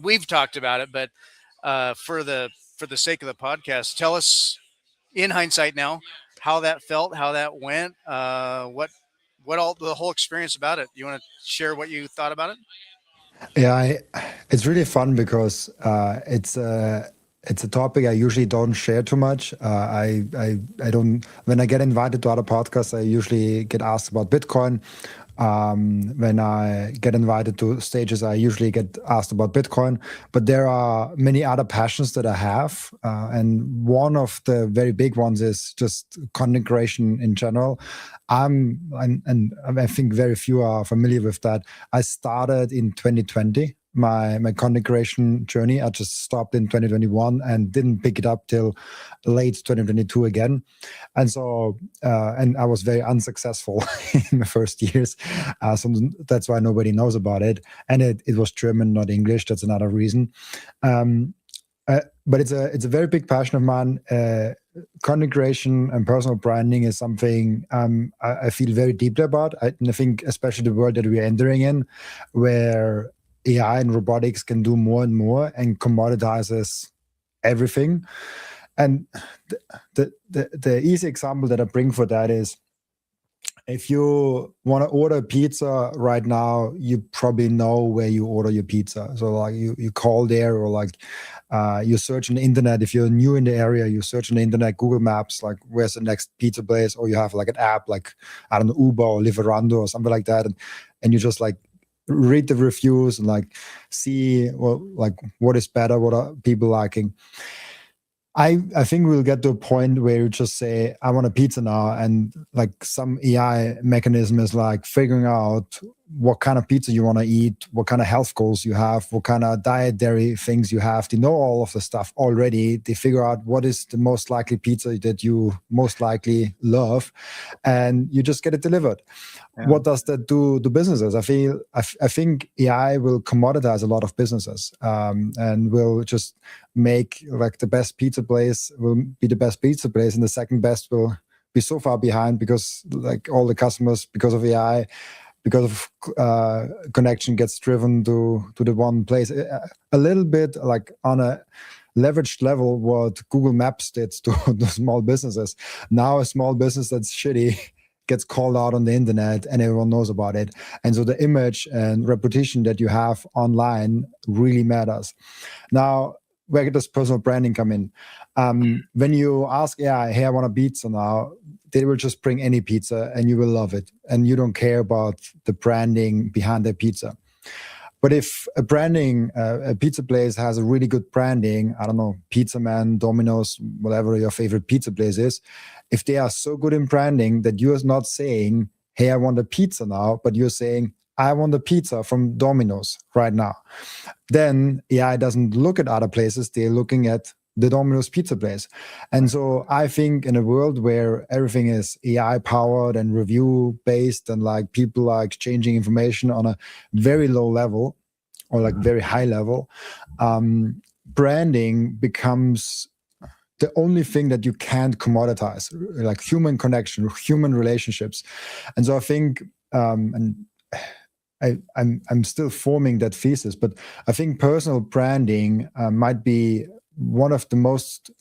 we've talked about it, but for the sake of the podcast, tell us in hindsight now how that felt, how that went, what all the whole experience about it. You want to share what you thought about it? Yeah, it's really fun because it's a topic I usually don't share too much. I don't, when I get invited to other podcasts, I usually get asked about Bitcoin. When I get invited to stages, I usually get asked about Bitcoin. But there are many other passions that I have, and one of the very big ones is just content creation in general. And I think very few are familiar with that. I started in 2020 my content creation journey. I just stopped in 2021 and didn't pick it up till late 2022 again. And so, and I was very unsuccessful in the first years. So that's why nobody knows about it. And it was German, not English. That's another reason. But it's a very big passion of mine. Content creation and personal branding is something I feel very deeply about. I think especially the world that we're entering in, where AI and robotics can do more and more and commoditizes everything. And the easy example that I bring for that is, if you want to order pizza right now, you probably know where you order your pizza. So like you call there, or like you search on the internet. If you're new in the area, you search on the internet, Google Maps, like where's the next pizza place, or you have like an app like, I don't know, Uber or Lieferando or something like that. And you just like read the reviews and like see what is better, what are people liking. I think we'll get to a point where you just say, I want a pizza now, and like some AI mechanism is like figuring out what kind of pizza you want to eat, what kind of health goals you have, what kind of dietary things you have. They know all of the stuff already. They figure out what is the most likely pizza that you most likely love, and you just get it delivered. Yeah. What does that do to businesses? I think AI will commoditize a lot of businesses, and will just make like the best pizza place will be the best pizza place, and the second best will be so far behind because like all the customers, because of AI, because of connection, gets driven to the one place. A little bit like on a leveraged level what Google Maps did to the small businesses. Now a small business that's shitty gets called out on the internet and everyone knows about it. And so the image and reputation that you have online really matters. Now, where does personal branding come in? When you ask AI, hey, I want a pizza now, they will just bring any pizza and you will love it. And you don't care about the branding behind the pizza. But if a pizza place has a really good branding, I don't know, Pizza Man, Domino's, whatever your favorite pizza place is, if they are so good in branding that you're not saying, hey, I want a pizza now, but you're saying, I want a pizza from Domino's right now. Then AI doesn't look at other places. They're looking at the Domino's pizza place. And so I think in a world where everything is AI powered and review based, and like people are exchanging information on a very low level or like very high level, branding becomes the only thing that you can't commoditize, like human connection, human relationships. And so I think, and I'm still forming that thesis, but I think personal branding might be one of the most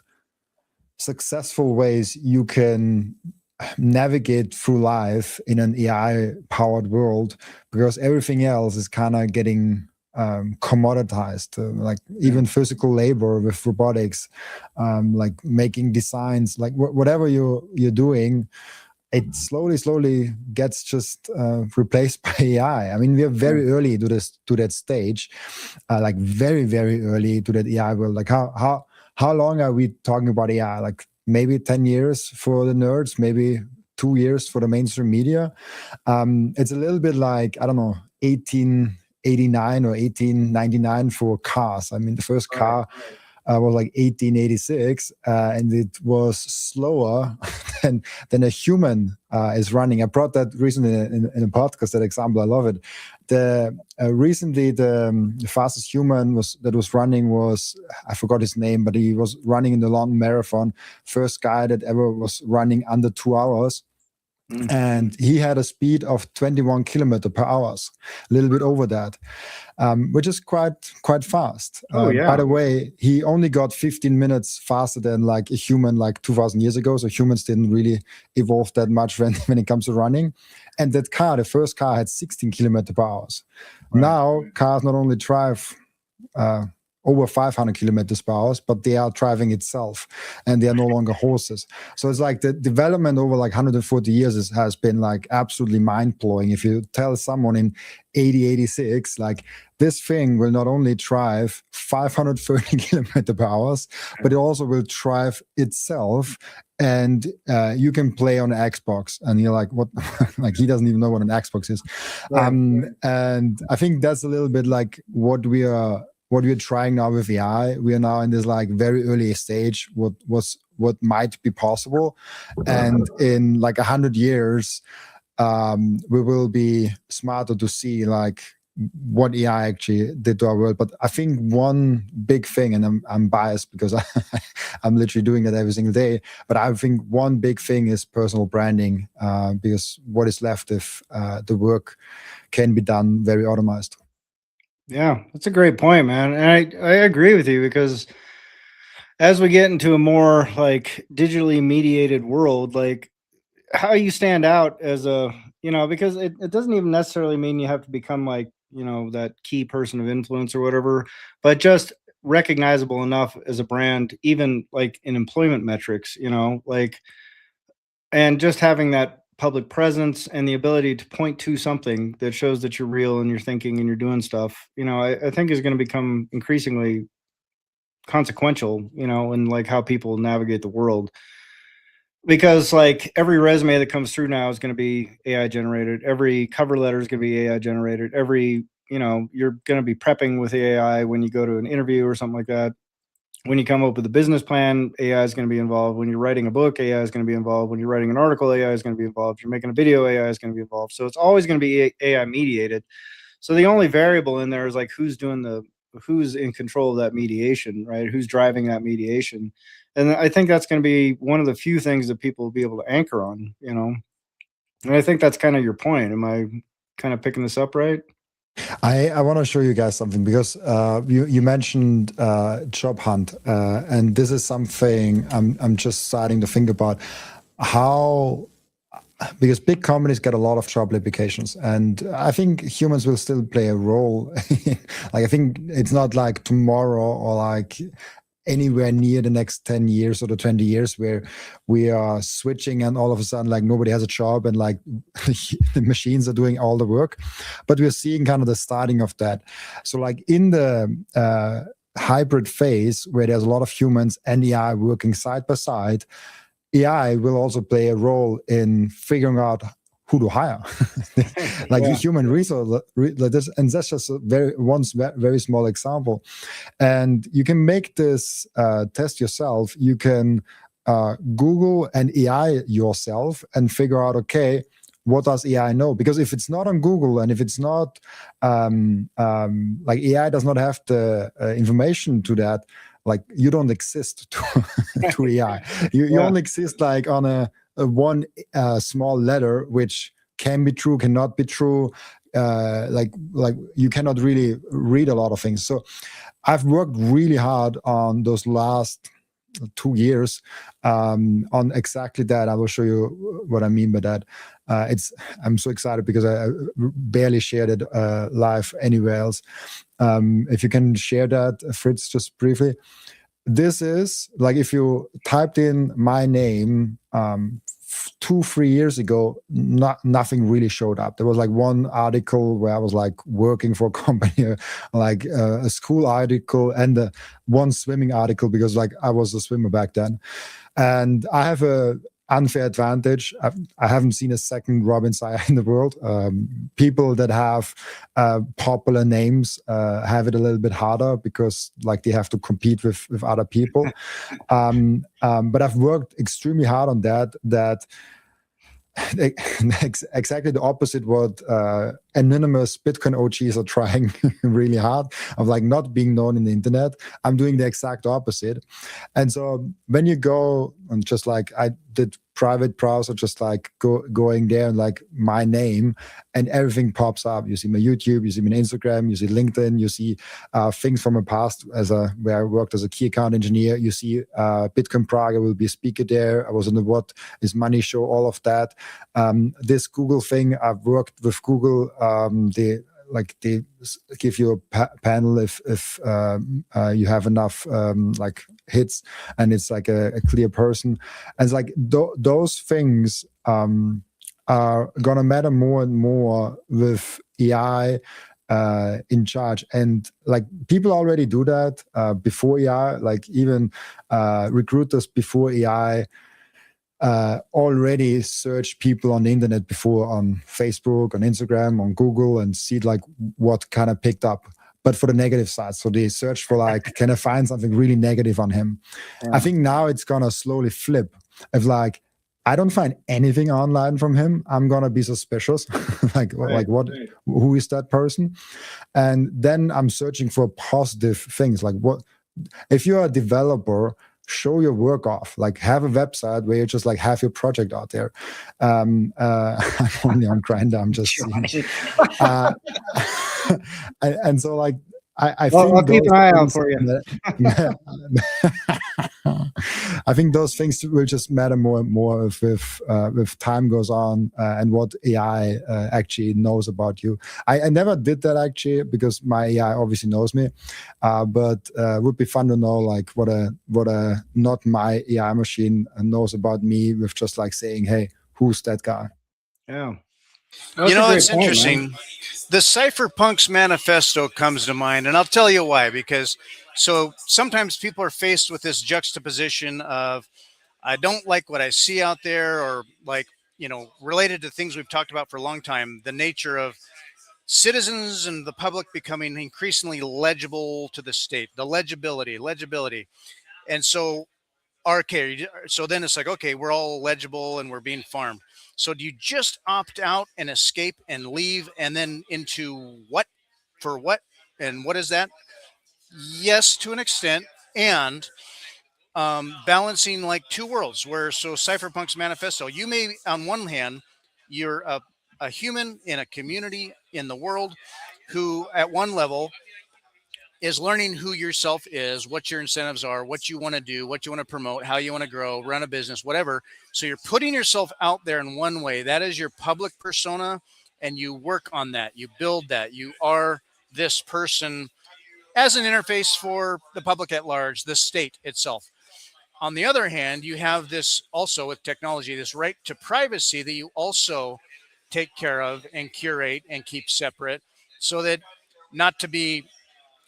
successful ways you can navigate through life in an AI powered world, because everything else is kind of getting commoditized, like even physical labor with robotics, like making designs, like whatever you're doing, it slowly gets just replaced by AI. I mean, we are very early to that stage, like very early to that AI world. Like how long are we talking about AI? Like maybe 10 years for the nerds, maybe 2 years for the mainstream media. It's a little bit like, I don't know, 1889 or 1899 for cars. I mean, the first car was like 1886, and it was slower than a human is running. I brought that recently in a podcast, that example. I love it. Recently, the fastest human that was running was, I forgot his name, but he was running in the long marathon. First guy that ever was running under 2 hours. And he had a speed of 21 kilometers per hour, a little bit over that, which is quite fast. By the way, he only got 15 minutes faster than like a human like 2,000 years ago. So humans didn't really evolve that much when it comes to running. And that car, the first car, had 16 kilometers per hour. Right. Now cars not only drive over 500 kilometers per hour, but they are driving itself, and they are no longer horses. So it's like the development over like 140 years has been like absolutely mind-blowing. If you tell someone in 86, like this thing will not only drive 530 kilometers per hour, but it also will drive itself. And you can play on Xbox, and you're like, what? Like he doesn't even know what an Xbox is. Right. And I think that's a little bit like what we're trying now with AI. We are now in this like very early stage, what might be possible. And in like 100 years, we will be smarter to see like what AI actually did to our world. But I think one big thing, and I'm biased because I'm literally doing that every single day, but I think one big thing is personal branding, because what is left if the work can be done very automated. Yeah, that's a great point, man. And I agree with you, because as we get into a more like digitally mediated world, like how you stand out as a, because it doesn't even necessarily mean you have to become like, that key person of influence or whatever, but just recognizable enough as a brand, even like in employment metrics, like, and just having that public presence and the ability to point to something that shows that you're real and you're thinking and you're doing stuff, I think is going to become increasingly consequential, in like how people navigate the world. Because like every resume that comes through now is going to be AI generated. Every cover letter is going to be AI generated. Every, you're going to be prepping with AI when you go to an interview or something like that. When you come up with a business plan, AI is going to be involved. When you're writing a book, AI is going to be involved. When you're writing an article, AI is going to be involved. If you're making a video, AI is going to be involved. So it's always going to be AI mediated. So the only variable in there is like who's in control of that mediation, right? Who's driving that mediation? And I think that's going to be one of the few things that people will be able to anchor on, And I think that's kind of your point. Am I kind of picking this up right? I want to show you guys something, because you mentioned job hunt, and this is something I'm just starting to think about, how, because big companies get a lot of job applications, and I think humans will still play a role. Like I think it's not like tomorrow or like anywhere near the next 10 years or the 20 years where we are switching and all of a sudden like nobody has a job and like the machines are doing all the work. But we're seeing kind of the starting of that. So like in the hybrid phase where there's a lot of humans and AI working side by side, AI will also play a role in figuring out who to hire. Like Yeah. human resource, like this, and that's just a very small example. And you can make this test yourself. You can Google an AI yourself and figure out, okay, what does AI know? Because if it's not on Google and if it's not like AI does not have the information to that, like you don't exist to AI. You only exist like on a one small letter, which can be true, cannot be true. Like you cannot really read a lot of things. So I've worked really hard on those last 2 years on exactly that. I will show you what I mean by that. I'm so excited because I barely shared it live anywhere else. If you can share that, Fritz, just briefly. This is like if you typed in my name 2-3 years ago, nothing really showed up. There was like one article where I was like working for a company, like a school article and one swimming article because like I was a swimmer back then. And I have a unfair advantage. I haven't seen a second Robin Sire in the world. People that have popular names have it a little bit harder because like they have to compete with other people. But I've worked extremely hard on that exactly the opposite what anonymous Bitcoin OGs are trying really hard of like not being known in the internet. I'm doing the exact opposite. And so when you go and just like I did private browser, just like going there and like my name and everything pops up. You see my YouTube, you see my Instagram, you see LinkedIn, you see things from my past where I worked as a key account engineer. You see Bitcoin Prague, I will be a speaker there. I was on the What is Money show, all of that. This Google thing, I've worked with Google. They give you a panel if you have enough like hits and it's like a clear person. And it's like those things are gonna matter more and more with AI in charge. And like people already do that before AI, like even recruiters before AI already search people on the internet before on Facebook, on Instagram, on Google, and see like what kind of picked up, but for the negative side. So they search for like, can I find something really negative on him? Yeah. I think now it's gonna slowly flip. If like I don't find anything online from him, I'm gonna be suspicious. Like what? Who is that person? And then I'm searching for positive things. Like what? If you're a developer, show your work off, like have a website where you just like have your project out there. I'm only on Grindr, I'm just seeing. And so like I think I'll keep an eye out for you. I think those things will just matter more and more with time goes on and what AI actually knows about you. I never did that actually because my AI obviously knows me, but it would be fun to know like what a not my AI machine knows about me with just like saying, hey, who's that guy? Yeah. You know, it's interesting. The Cypherpunks Manifesto comes to mind, and I'll tell you why. Because so sometimes people are faced with this juxtaposition of, I don't like what I see out there, or like, you know, related to things we've talked about for a long time, the nature of citizens and the public becoming increasingly legible to the state, the legibility. And so so then it's like, okay, we're all legible and we're being farmed. So do you just opt out and escape and leave and then into what? For what? And what is that? Yes, to an extent. And balancing like two worlds where, so Cypherpunk's Manifesto, you may, on one hand, you're a human in a community in the world who at one level is learning who yourself is, what your incentives are, what you want to do, what you want to promote, how you want to grow, run a business, whatever. So you're putting yourself out there in one way. That is your public persona, and you work on that. You build that. You are this person as an interface for the public at large, the state itself. On the other hand, you have this also with technology, this right to privacy that you also take care of and curate and keep separate, so that not to be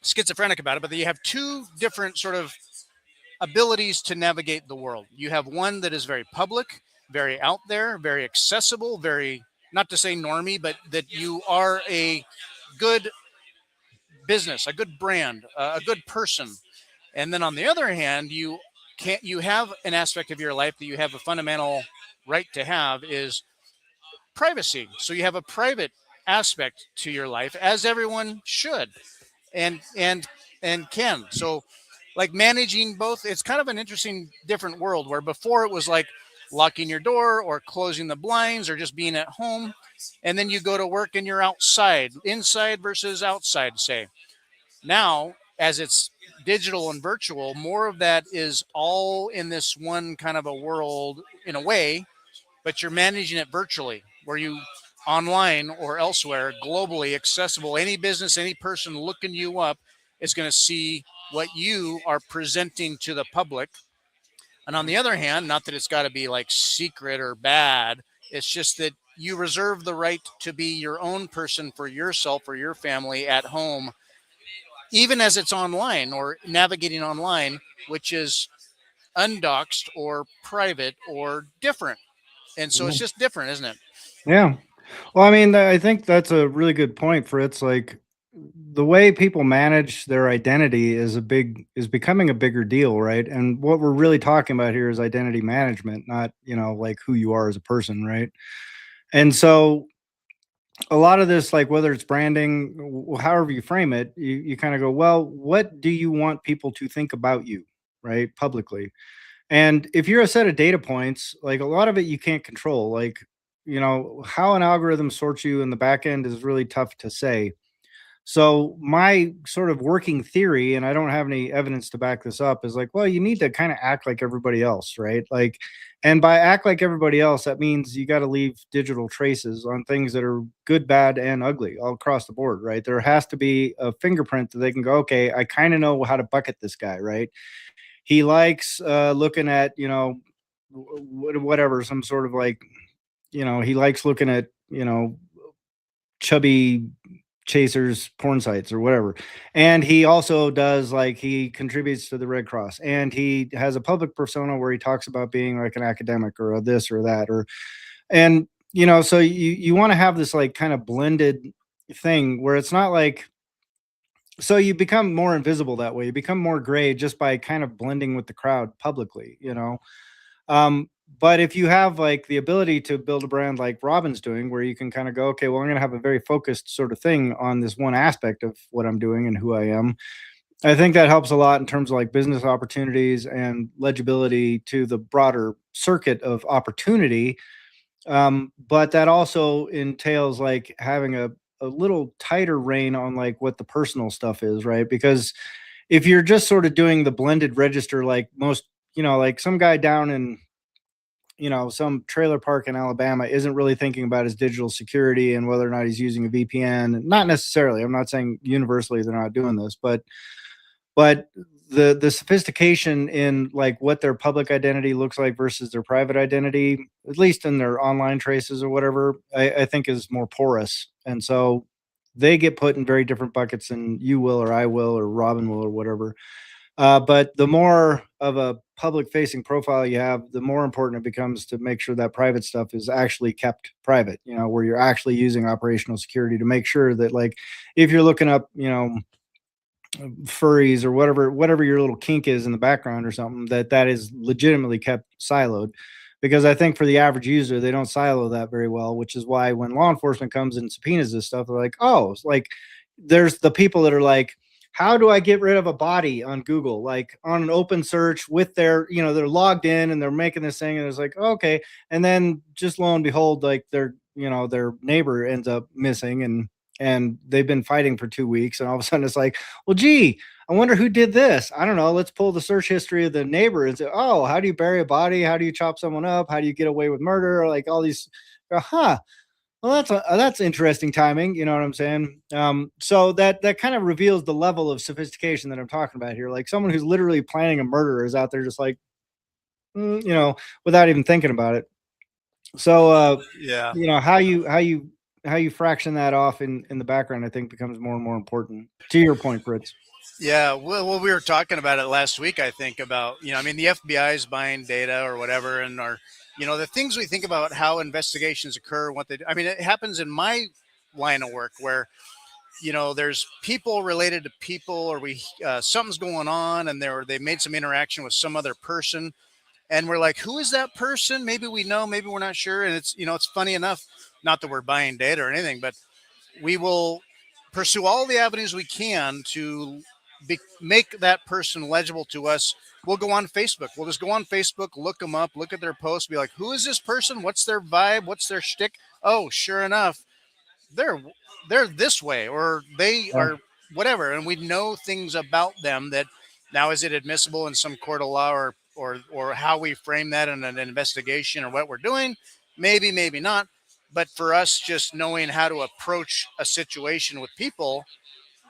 schizophrenic about it, but that you have two different sort of abilities to navigate the world. You have one that is very public, very out there, very accessible, very not to say normie, but that you are a good business, a good brand, a good person. And then on the other hand, you have an aspect of your life that you have a fundamental right to have is privacy. So you have a private aspect to your life, as everyone should, and can. So like managing both, it's kind of an interesting different world where before it was like locking your door or closing the blinds or just being at home, and then you go to work and you're outside, inside versus outside, say. Now, as it's digital and virtual, more of that is all in this one kind of a world in a way, but you're managing it virtually, where you online or elsewhere, globally accessible. Any business, any person looking you up is going to see what you are presenting to the public. And on the other hand, not that it's got to be like secret or bad, it's just that you reserve the right to be your own person for yourself or your family at home, even as it's online or navigating online, which is undoxed or private or different. And so it's just different, isn't it? Yeah. Well, I mean, I think that's a really good point, Fritz. Like the way people manage their identity is becoming a bigger deal, right? And what we're really talking about here is identity management, not, like who you are as a person, right? And so a lot of this, like whether it's branding, however you frame it, you kind of go, well, what do you want people to think about you, right? Publicly. And if you're a set of data points, like a lot of it you can't control, like, how an algorithm sorts you in the back end is really tough to say. So my sort of working theory, and I don't have any evidence to back this up, is like, well, you need to kind of act like everybody else, right? Like, and by act like everybody else, that means you got to leave digital traces on things that are good, bad, and ugly all across the board, right? There has to be a fingerprint that they can go, okay, I kind of know how to bucket this guy, right? He likes looking at, whatever, some sort of like, he likes looking at, chubby chasers porn sites or whatever, and he also does, like, he contributes to the Red Cross, and he has a public persona where he talks about being like an academic or a this or that, or and so you want to have this like kind of blended thing where it's not like, so you become more invisible that way, you become more gray just by kind of blending with the crowd publicly, um, but if you have like the ability to build a brand like Robin's doing, where you can kind of go, okay, well, I'm going to have a very focused sort of thing on this one aspect of what I'm doing and who I am. I think that helps a lot in terms of like business opportunities and legibility to the broader circuit of opportunity. But that also entails like having a little tighter rein on like what the personal stuff is, right? Because if you're just sort of doing the blended register, like most, like some guy down in, some trailer park in Alabama isn't really thinking about his digital security and whether or not he's using a VPN. Not necessarily. I'm not saying universally they're not doing this, but the sophistication in like what their public identity looks like versus their private identity, at least in their online traces or whatever, I think is more porous. And so they get put in very different buckets than you will, or I will, or Robin will, or whatever. But the more of a public facing profile you have, the more important it becomes to make sure that private stuff is actually kept private, where you're actually using operational security to make sure that, like, if you're looking up, furries or whatever your little kink is in the background or something, that is legitimately kept siloed. Because I think for the average user, they don't silo that very well, which is why when law enforcement comes and subpoenas this stuff, they're like, oh, it's like, there's the people that are like, how do I get rid of a body on Google, like on an open search with their, they're logged in and they're making this thing, and it's like, okay. And then just lo and behold, like their neighbor ends up missing, and they've been fighting for 2 weeks, and all of a sudden it's like, well, gee, I wonder who did this. I don't know. Let's pull the search history of the neighbor and say, oh, how do you bury a body? How do you chop someone up? How do you get away with murder? Like all these, well, that's interesting timing. You know what I'm saying? So that kind of reveals the level of sophistication that I'm talking about here. Like someone who's literally planning a murder is out there just like, without even thinking about it. So, Yeah. how you fraction that off in the background, I think becomes more and more important. To your point, Fritz. Yeah, well, we were talking about it last week. I think about I mean, the FBI is buying data or whatever, and the things we think about how investigations occur, what they do. I mean, it happens in my line of work where there's people related to people, or we something's going on, and they made some interaction with some other person, and we're like, who is that person? Maybe we know, maybe we're not sure, and it's funny enough, not that we're buying data or anything, but we will pursue all the avenues we can to make that person legible to us. We'll go on Facebook. We'll just go on Facebook, look them up, look at their posts, be like, who is this person? What's their vibe? What's their shtick? Oh, sure enough, they're they're this way, or they Yeah. are whatever, and we know things about them that now is it admissible in some court of law, or how we frame that in an investigation or what we're doing, maybe not. But for us, just knowing how to approach a situation with people,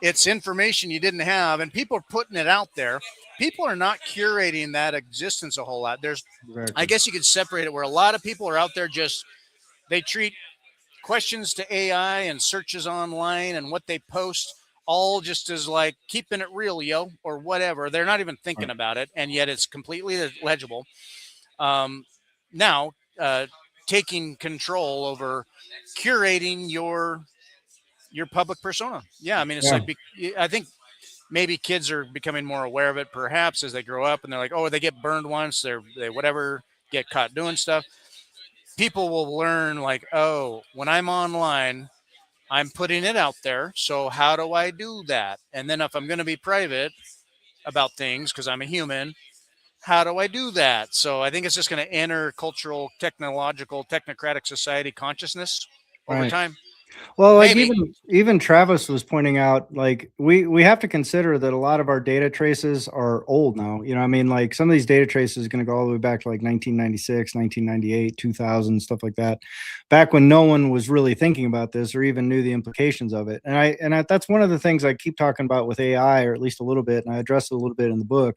it's information you didn't have, and people are putting it out there. People are not curating that existence a whole lot. I Exactly. guess you could separate it where a lot of people are out there, just they treat questions to AI and searches online and what they post all just as like keeping it real, yo, or whatever. They're not even thinking about it, and yet it's completely legible. Um, now, taking control over curating your public persona. Yeah, I mean, it's Yeah. like I think maybe kids are becoming more aware of it, perhaps as they grow up, and they're like, oh, they get burned once, they whatever, get caught doing stuff. People will learn like, oh, when I'm online, I'm putting it out there. So how do I do that? And then if I'm going to be private about things because I'm a human, how do I do that? So I think it's just going to enter cultural, technological, technocratic society consciousness over Right. time. Well, like Maybe. even Travis was pointing out, like we have to consider that a lot of our data traces are old now. I mean, like some of these data traces are going to go all the way back to like 1996, 1998, 2000, stuff like that. Back when no one was really thinking about this or even knew the implications of it. And that's one of the things I keep talking about with AI, or at least a little bit, and I address it a little bit in the book.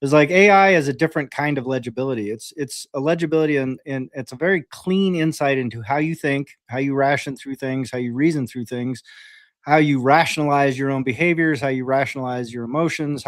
Is like AI is a different kind of legibility. It's a legibility, and it's a very clean insight into how you think, how you ration through things, how you reason through things, how you rationalize your own behaviors, how you rationalize your emotions,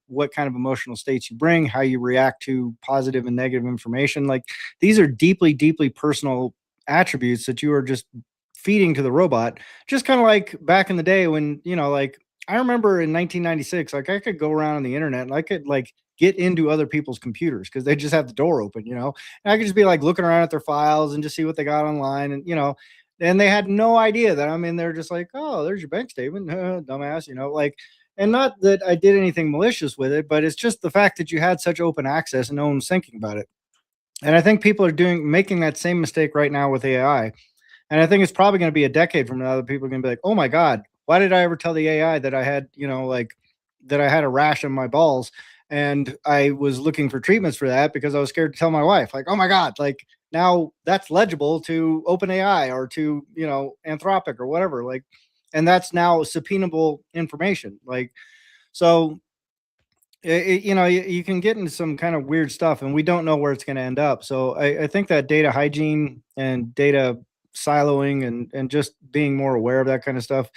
what kind of emotional states you bring, how you react to positive and negative information. Like these are deeply, deeply personal attributes that you are just feeding to the robot. Just kind of like back in the day when, like I remember in 1996, like I could go around on the internet and I could like get into other people's computers because they just have the door open, and I could just be like looking around at their files and just see what they got online. And they had no idea that I'm in there, just like, oh, there's your bank statement, dumbass, like, and not that I did anything malicious with it, but it's just the fact that you had such open access and no one was thinking about it. And I think people are making that same mistake right now with AI. And I think it's probably going to be a decade from now that people are going to be like, oh my God, why did I ever tell the AI that I had, like that I had a rash on my balls? And I was looking for treatments for that because I was scared to tell my wife, like, oh my God, like now that's legible to OpenAI or to, Anthropic or whatever. Like, and that's now subpoenable information. Like, so you can get into some kind of weird stuff and we don't know where it's going to end up. So I think that data hygiene and data siloing and just being more aware of that kind of stuff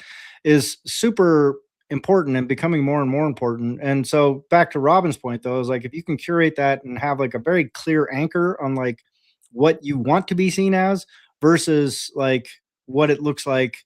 is super important and becoming more and more important. And so back to Robin's point though, is like if you can curate that and have like a very clear anchor on like what you want to be seen as versus like what it looks like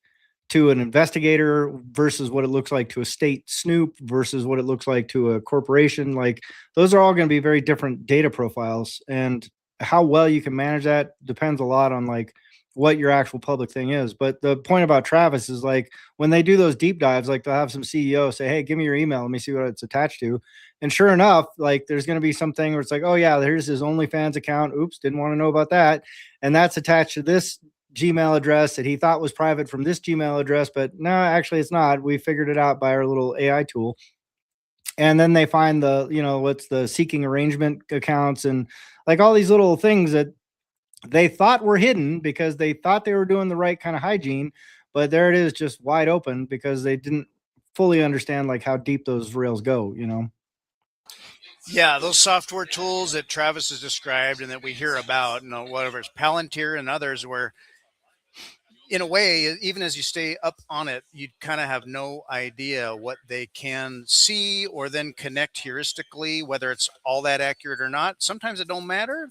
to an investigator versus what it looks like to a state snoop versus what it looks like to a corporation. Like those are all going to be very different data profiles, and how well you can manage that depends a lot on like what your actual public thing is. But the point about Travis is like when they do those deep dives, like they'll have some CEO say, hey, give me your email, let me see what it's attached to. And sure enough, like there's going to be something where it's like, oh yeah, here's his OnlyFans account, oops, didn't want to know about that, and that's attached to this Gmail address that he thought was private from this Gmail address, but no, actually it's not. We figured it out by our little AI tool. And then they find what's the seeking arrangement accounts and like all these little things that they thought were hidden because they thought they were doing the right kind of hygiene, but there it is, just wide open because they didn't fully understand like how deep those rails go. Yeah, those software tools that Travis has described and that we hear about, whatever it's Palantir and others, where in a way, even as you stay up on it, you kind of have no idea what they can see or then connect heuristically, whether it's all that accurate or not. Sometimes it don't matter.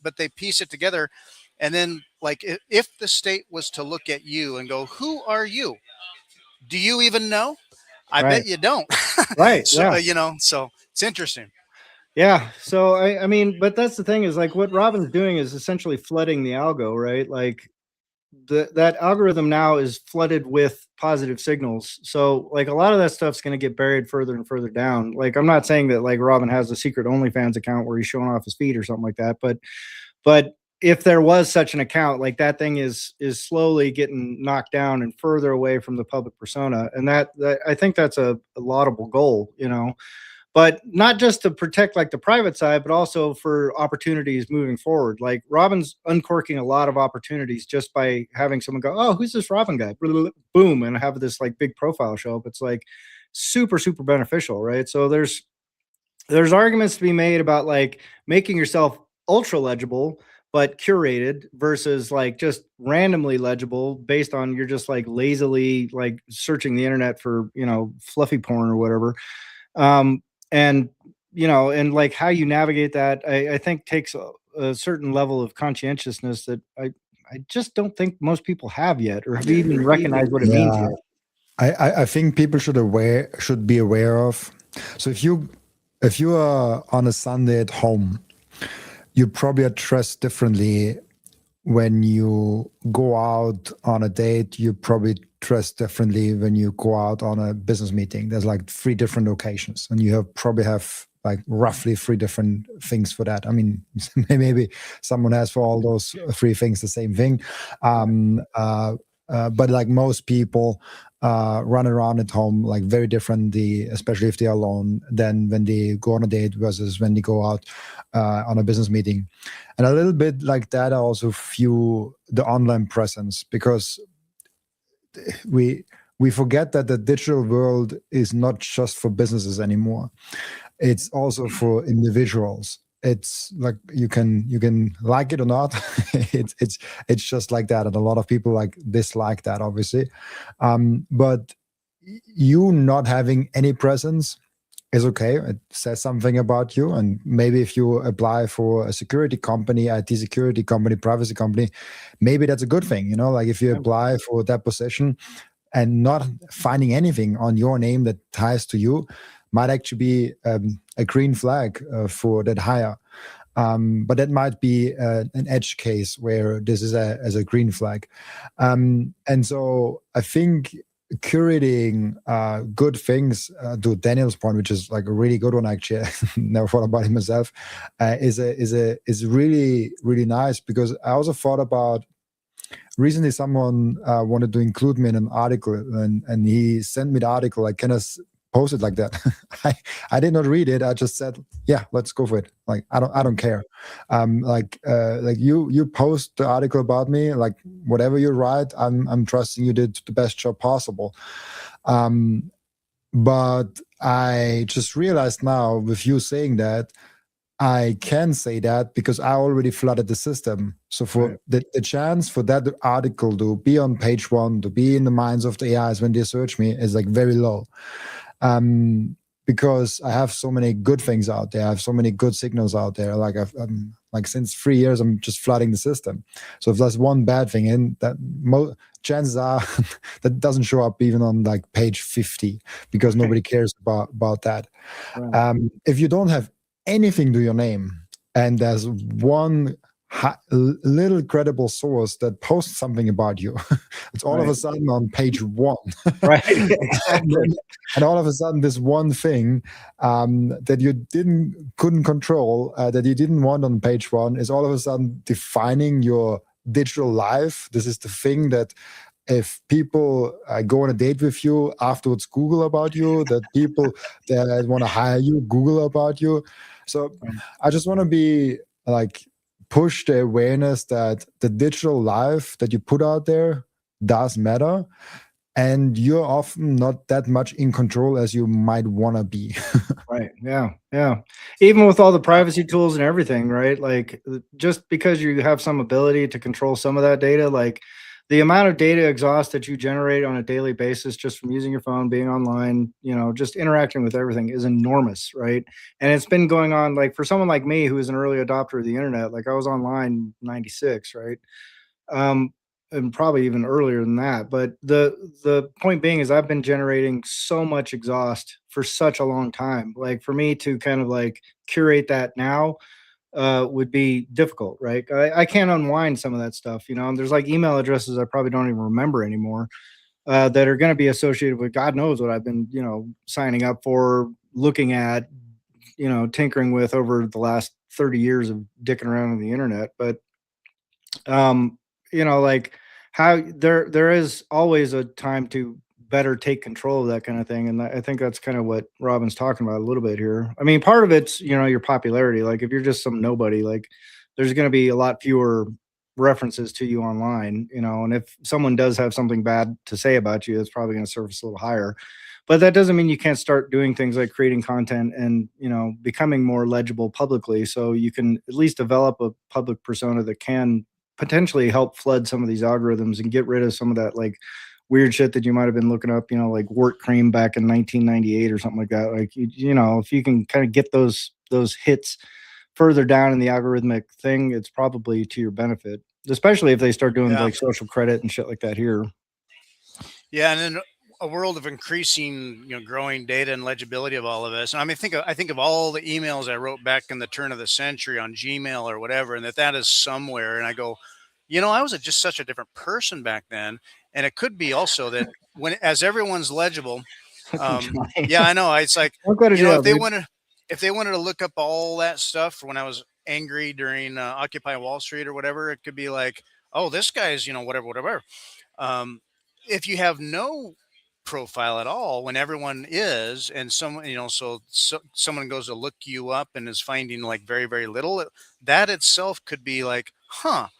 But they piece it together. And then, like, if the state was to look at you and go, "Who are you? Do you even know?" I Right. bet you don't. Right. So, Yeah. so it's interesting. Yeah. So I mean, but that's the thing is like what Robin's doing is essentially flooding the algo, right? Like that algorithm now is flooded with positive signals. So like a lot of that stuff's going to get buried further and further down. Like I'm not saying that like Robin has a secret OnlyFans account where he's showing off his feet or something like that, but if there was such an account, like that thing is slowly getting knocked down and further away from the public persona, and that I think that's a laudable goal, you know. But not just to protect like the private side, but also for opportunities moving forward. Like Robin's uncorking a lot of opportunities just by having someone go, "Oh, who's this Robin guy?" Boom, and have this like big profile show up. It's like super beneficial, right? So there's arguments to be made about like making yourself ultra legible but curated versus like just randomly legible based on you're just like lazily like searching the internet for, you know, fluffy porn or whatever. And you know, and like how you navigate that, I think takes a certain level of conscientiousness that I just don't think most people have yet or have even recognized what it means Yeah, yet. I think people should be aware of. So if you are on a Sunday at home, you probably are dressed differently. When you go out on a date, you probably dress differently when you go out on a business meeting. There's like 3 different occasions, and you probably have like roughly 3 different things for that. I mean, maybe someone has for all those 3 things the same thing. But like most people run around at home like very differently, especially if they're alone, than when they go on a date versus when they go out on a business meeting. And a little bit like that, I also view the online presence, because we forget that the digital world is not just for businesses anymore. It's also for individuals. It's like you can like it or not. It's just like that, and a lot of people like dislike that, obviously. But you not having any presence is okay. It says something about you. And maybe if you apply for a security company, IT security company, privacy company, maybe that's a good thing. You know, like if you apply for that position and not finding anything on your name that ties to you, might actually be a green flag for that hire. But that might be an edge case where this is as a green flag. And so I think curating good things, to Daniel's point, which is like a really good one, actually, I never thought about it myself, is really, really nice, because I also thought about recently someone wanted to include me in an article, and he sent me the article like, can I post it like that? I did not read it. I just said, yeah, let's go for it. Like, I don't care. Like you post the article about me, like whatever you write, I'm trusting you did the best job possible. But I just realized now, with you saying that, I can say that because I already flooded the system. So for the chance for that article to be on page 1, to be in the minds of the AIs when they search me, is like very low. Because I have so many good things out there. I have so many good signals out there. Like like since 3 years, I'm just flooding the system. So if there's one bad thing in that, chances are that doesn't show up even on like page 50, because nobody cares about that. If you don't have anything to your name, and there's one little credible source that posts something about you, it's all of a sudden on page 1. Right. And all of a sudden, this one thing that you couldn't control, that you didn't want on page 1, is all of a sudden defining your digital life. This is the thing that if people go on a date with you, afterwards Google about you, that people that want to hire you Google about you. So I just want to be like, push the awareness that the digital life that you put out there does matter, and you're often not that much in control as you might want to be. Right. Yeah. Yeah. Even with all the privacy tools and everything, right? Like just because you have some ability to control some of that data, like the amount of data exhaust that you generate on a daily basis just from using your phone, being online, just interacting with everything is enormous, right? And it's been going on, like, for someone like me who is an early adopter of the internet. Like, I was online 96, right? um, and probably even earlier than that. But the point being is I've been generating so much exhaust for such a long time. Like, for me to kind of like curate that now would be difficult, right? I can't unwind some of that stuff, and there's like email addresses I probably don't even remember anymore that are going to be associated with God knows what I've been, signing up for, looking at, tinkering with over the last 30 years of dicking around on the internet. But um like, how there is always a time to better take control of that kind of thing. And I think that's kind of what Robin's talking about a little bit here. I mean, part of it's, your popularity. Like, if you're just some nobody, like, there's going to be a lot fewer references to you online, and if someone does have something bad to say about you, it's probably going to surface a little higher. But that doesn't mean you can't start doing things like creating content and, becoming more legible publicly, so you can at least develop a public persona that can potentially help flood some of these algorithms and get rid of some of that, like, weird shit that you might have been looking up, like wort cream back in 1998 or something like that. Like, if you can kind of get those hits further down in the algorithmic thing, it's probably to your benefit, especially if they start doing like social credit and shit like that here. Yeah, and then a world of increasing, growing data and legibility of all of this. And I mean, I think of all the emails I wrote back in the turn of the century on Gmail or whatever, and that is somewhere. And I go, I was just such a different person back then. And it could be also that as everyone's legible, yeah, I know. It's like, if they wanted to look up all that stuff for when I was angry during Occupy Wall Street or whatever, it could be like, oh, this guy's, whatever. If you have no profile at all, when everyone is, and someone, so someone goes to look you up and is finding like very, very little, that itself could be like, well,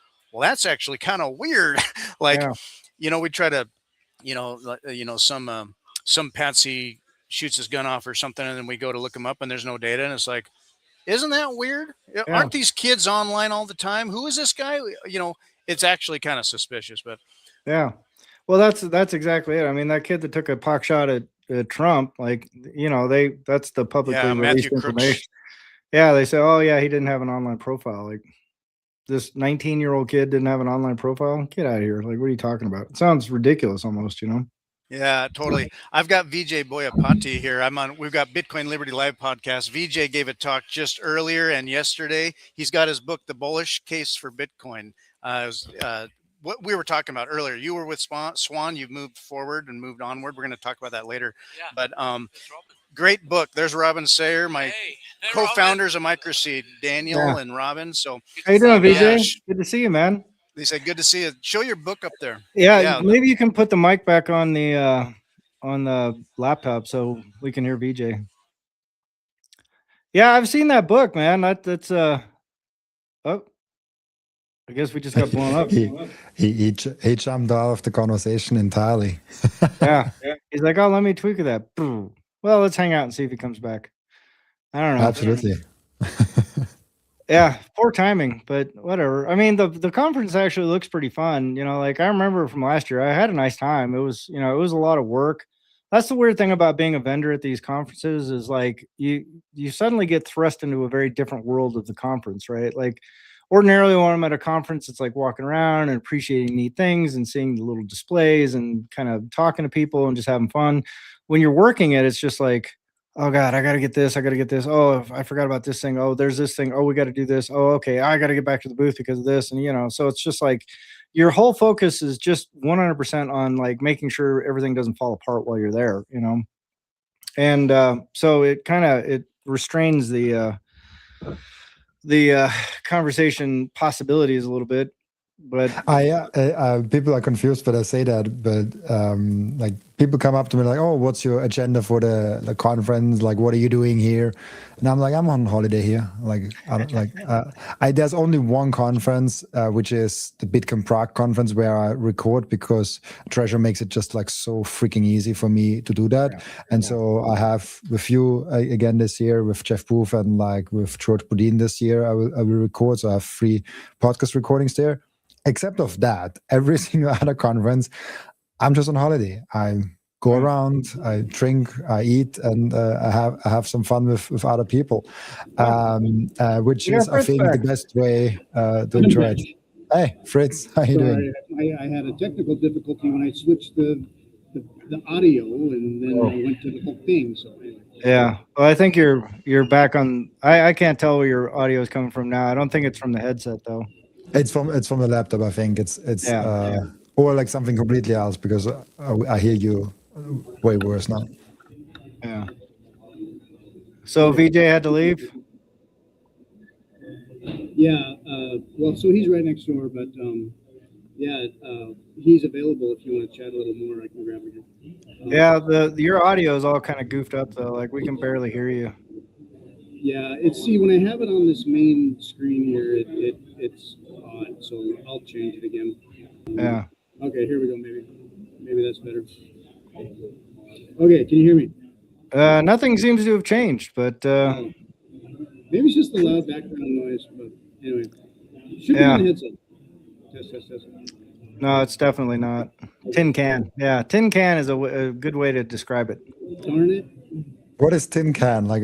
that's actually kind of weird. Like, we try to, some patsy shoots his gun off or something, and then we go to look him up and there's no data, and it's like, isn't that weird? Aren't these kids online all the time? Who is this guy? It's actually kind of suspicious. But well, that's exactly it. I mean, that kid that took a pock shot at Trump, like, that's the publicly released information. Yeah, they say, oh yeah, he didn't have an online profile. Like, this 19-year-old kid didn't have an online profile. Get out of here! Like, what are you talking about? It sounds ridiculous almost, Yeah, totally. I've got Vijay Boyapati here. We've got Bitcoin Liberty Live podcast. Vijay gave a talk just earlier and yesterday. He's got his book, The Bullish Case for Bitcoin. What we were talking about earlier. You were with Swan. You've moved forward and moved onward. We're going to talk about that later. Yeah. But great book. There's Robin Sayer, my co-founders of MicroSeed, Daniel and Robin. So how you doing, Vijay? Good to see you, man. They said, good to see you. Show your book up there. Yeah, maybe you can put the mic back on the laptop so we can hear Vijay. Yeah, I've seen that book, man. That's I guess we just got blown up. he jumped out of the conversation entirely. Yeah. He's like, oh, let me tweak that. Well, let's hang out and see if he comes back. I don't know. Absolutely. Yeah, poor timing, but whatever. I mean, the conference actually looks pretty fun. Like, I remember from last year, I had a nice time. It was, it was a lot of work. That's the weird thing about being a vendor at these conferences is, like, you suddenly get thrust into a very different world of the conference, right? Like, ordinarily when I'm at a conference, it's like walking around and appreciating neat things and seeing the little displays and kind of talking to people and just having fun. When you're working it, it's just like, oh God, I got to get this. I got to get this. Oh, I forgot about this thing. Oh, there's this thing. Oh, we got to do this. Oh, okay. I got to get back to the booth because of this. And, so it's just like your whole focus is just 100% on like making sure everything doesn't fall apart while you're there, And so it restrains the conversation possibilities a little bit. But people are confused when I say that, but like, people come up to me like, oh, what's your agenda for the conference? Like, what are you doing here? And I'm like, I'm on holiday here. Like, there's only one conference, which is the Bitcoin Prague conference, where I record, because Treasure makes it just like so freaking easy for me to do that. And so I have with you again this year, with Jeff Booth and like with George Boudin this year, I will record. So I have 3 podcast recordings there. except of that, every single other conference, I'm just on holiday. I go around, I drink, I eat, and I have some fun with other people, which You got is, I Fritz think, the back. best way to enjoy it. Hey, Fritz, how you doing? Sorry, I had a technical difficulty when I switched the audio, and then I went to the whole thing. So anyway. Yeah. Well, I think you're back on. I can't tell where your audio is coming from now. I don't think it's from the headset though. It's from the laptop. I think it's Yeah. or like something completely else, because I hear you way worse now. Yeah. So VJ had to leave. Yeah, well, so he's right next door, but yeah, he's available if you want to chat a little more. I can grab him. Yeah, your audio is all kind of goofed up though. Like we can barely hear you. Yeah, see, when I have it on this main screen here, it's odd. So I'll change it again. Yeah. Okay, here we go. Maybe that's better. Okay, can you hear me? Nothing seems to have changed, but maybe it's just the loud background noise. But anyway, should be Yeah. on the headset. Test. no, it's definitely not. Tin can. Yeah, tin can is a good way to describe it. Darn it. What is tin can? Like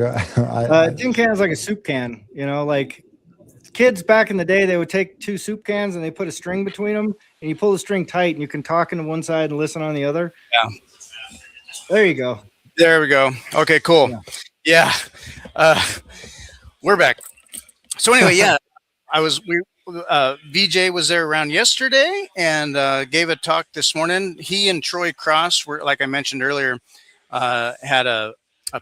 Tin can is like a soup can. You know, like kids back in the day, they would take two soup cans and they put a string between them, and you pull the string tight, and you can talk into one side and listen on the other. Yeah. There you go. There we go. Okay, cool. Yeah. We're back. So anyway, yeah, VJ was there around yesterday and gave a talk this morning. He and Troy Cross were, like I mentioned earlier, had a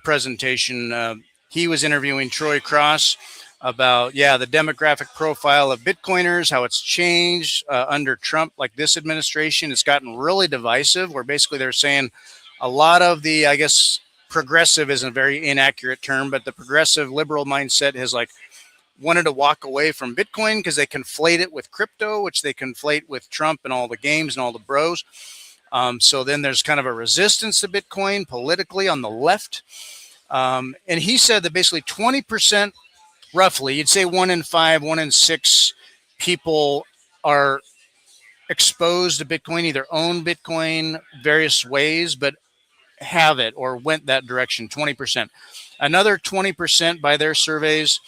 presentation. He was interviewing Troy Cross about, the demographic profile of Bitcoiners, how it's changed under Trump, like this administration. It's gotten really divisive, where basically they're saying a lot of the, I guess, progressive isn't a very inaccurate term, but the progressive liberal mindset has like wanted to walk away from Bitcoin because they conflate it with crypto, which they conflate with Trump and all the games and all the bros. So then there's kind of a resistance to Bitcoin politically on the left. And he said that basically 20%, roughly, you'd say 1 in 5, 1 in 6 people are exposed to Bitcoin, either own Bitcoin various ways, but have it or went that direction. 20%. Another 20% by their surveys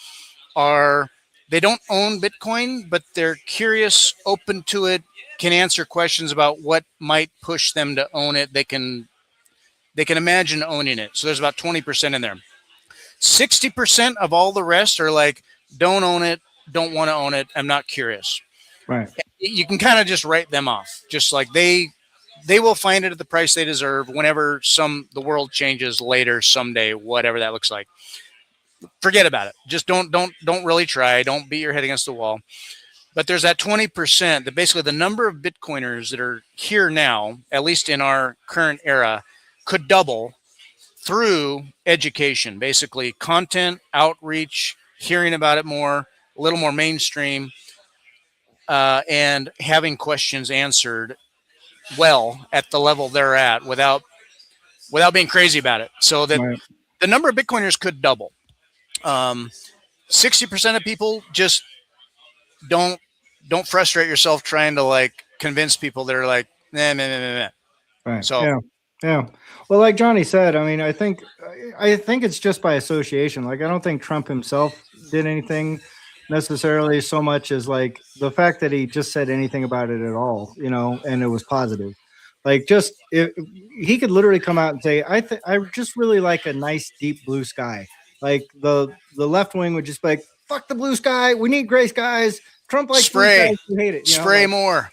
they don't own Bitcoin, but they're curious, open to it, can answer questions about what might push them to own it. They can imagine owning it. So there's about 20% in there. 60% of all the rest are like, don't own it, don't want to own it, I'm not curious. Right. You can kind of just write them off. Just like they will find it at the price they deserve whenever the world changes later, someday, whatever that looks like. Forget about it. Just don't really try. Don't beat your head against the wall. But there's that 20% that basically the number of Bitcoiners that are here now, at least in our current era, could double through education, basically content, outreach, hearing about it more, a little more mainstream, and having questions answered well at the level they're at without being crazy about it. So that the number of Bitcoiners could double. 60% of people just don't frustrate yourself trying to like convince people that are like, nah. Right. So yeah. Well, like Johnny said, I mean, I think it's just by association. Like, I don't think Trump himself did anything necessarily so much as like the fact that he just said anything about it at all, and it was positive. Like, he could literally come out and say, I just really like a nice deep blue sky. Like the left wing would just be like, fuck the blue sky. We need gray skies. Trump likes blue skies. You hate it. Spray more,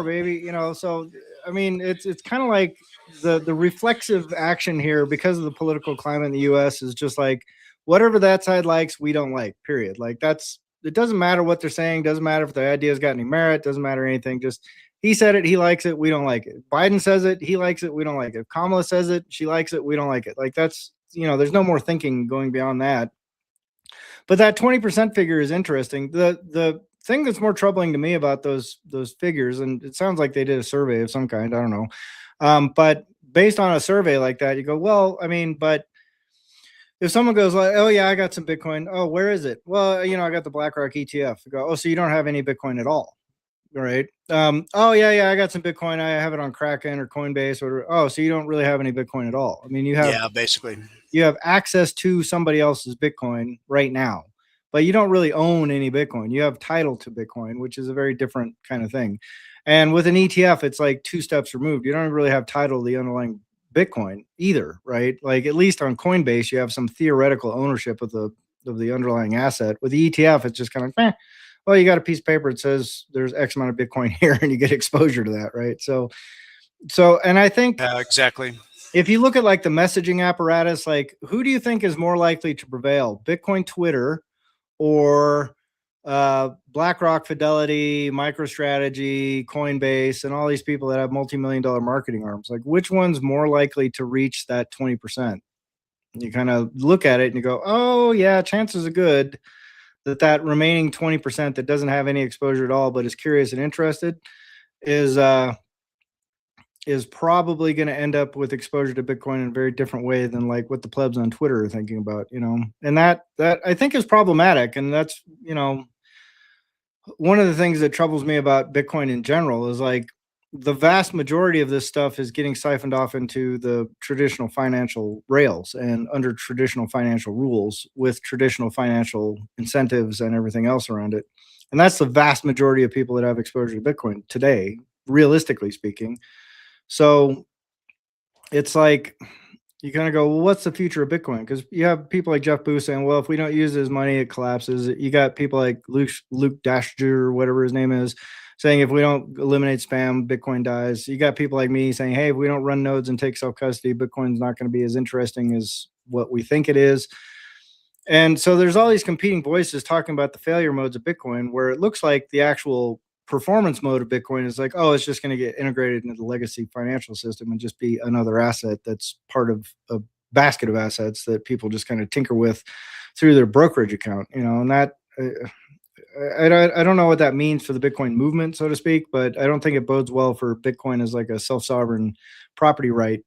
baby. So I mean, it's kind of like the reflexive action here because of the political climate in the U.S. is just like whatever that side likes, we don't like. Period. Like it doesn't matter what they're saying. Doesn't matter if the idea's got any merit. Doesn't matter anything. Just he said it. He likes it. We don't like it. Biden says it. He likes it. We don't like it. Kamala says it. She likes it. We don't like it. Like that's. There's no more thinking going beyond that. But that 20% figure is interesting. The thing that's more troubling to me about those figures, and it sounds like they did a survey of some kind, I don't know. But based on a survey like that, you go, well, I mean, but if someone goes like, oh yeah, I got some Bitcoin. Oh, where is it? Well, I got the BlackRock ETF. You go, oh, so you don't have any Bitcoin at all. Right. Oh yeah, I got some Bitcoin. I have it on Kraken or Coinbase or oh, so you don't really have any Bitcoin at all. I mean, Yeah, basically. you have access to somebody else's Bitcoin right now, but you don't really own any Bitcoin. You have title to Bitcoin, which is a very different kind of thing. And with an ETF, it's like two steps removed. You don't really have title to the underlying Bitcoin either, right? Like at least on Coinbase, you have some theoretical ownership of the underlying asset. With the ETF, it's just kind of well, you got a piece of paper that says there's X amount of Bitcoin here, and you get exposure to that, right? So, and I think Exactly. if you look at like the messaging apparatus, like who do you think is more likely to prevail, Bitcoin Twitter or BlackRock, Fidelity, MicroStrategy, Coinbase, and all these people that have multi-million-dollar marketing arms? Like which one's more likely to reach that 20%? You kind of look at it and you go, oh yeah, chances are good that remaining 20% that doesn't have any exposure at all but is curious and interested is probably going to end up with exposure to Bitcoin in a very different way than like what the plebs on Twitter are thinking about, and that I think is problematic. And that's, one of the things that troubles me about Bitcoin in general is like the vast majority of this stuff is getting siphoned off into the traditional financial rails and under traditional financial rules with traditional financial incentives and everything else around it. And that's the vast majority of people that have exposure to Bitcoin today, realistically speaking. So it's like you kind of go, well, what's the future of Bitcoin? Because you have people like Jeff Booth saying, well, if we don't use his money, it collapses. You got people like Luke Dashger or whatever his name is saying, if we don't eliminate spam, Bitcoin dies. You got people like me saying, hey, if we don't run nodes and take self-custody, Bitcoin's not going to be as interesting as what we think it is. And so there's all these competing voices talking about the failure modes of Bitcoin, where it looks like the actual performance mode of Bitcoin is like, oh, it's just going to get integrated into the legacy financial system and just be another asset that's part of a basket of assets that people just kind of tinker with through their brokerage account, and that I don't know what that means for the Bitcoin movement, so to speak, but I don't think it bodes well for Bitcoin as like a self-sovereign property right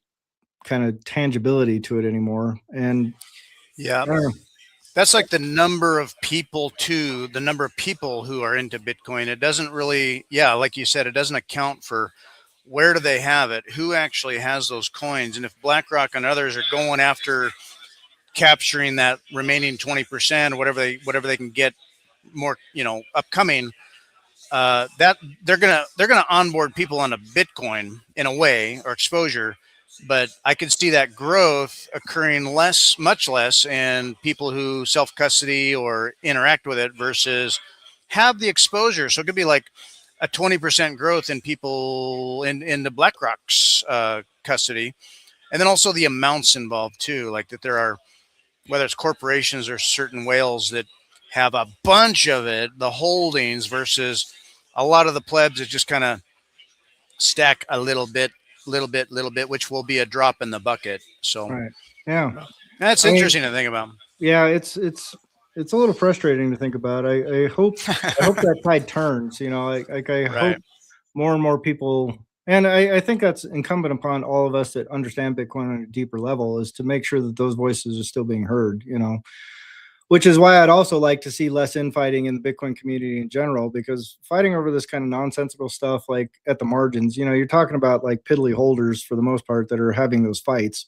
kind of tangibility to it anymore. And Yeah. That's like the number of people who are into Bitcoin. It doesn't really, yeah, like you said, it doesn't account for where do they have it, who actually has those coins. And if BlackRock and others are going after capturing that remaining 20% or whatever they can get more, upcoming, that they're gonna onboard people onto Bitcoin in a way or exposure, but I could see that growth occurring much less in people who self custody or interact with it versus have the exposure. So it could be like a 20% growth in people in the BlackRock's custody, and then also the amounts involved too, like that there are, whether it's corporations or certain whales that have a bunch of it, the holdings versus a lot of the plebs that just kind of stack a little bit, which will be a drop in the bucket. So right, yeah, that's I mean, interesting to think about. yeah, it's a little frustrating to think about. I hope that tide turns. I hope more and more people, and I think that's incumbent upon all of us that understand Bitcoin on a deeper level, is to make sure that those voices are still being heard. Which is why I'd also like to see less infighting in the Bitcoin community in general, because fighting over this kind of nonsensical stuff, like at the margins, you're talking about like piddly holders for the most part that are having those fights.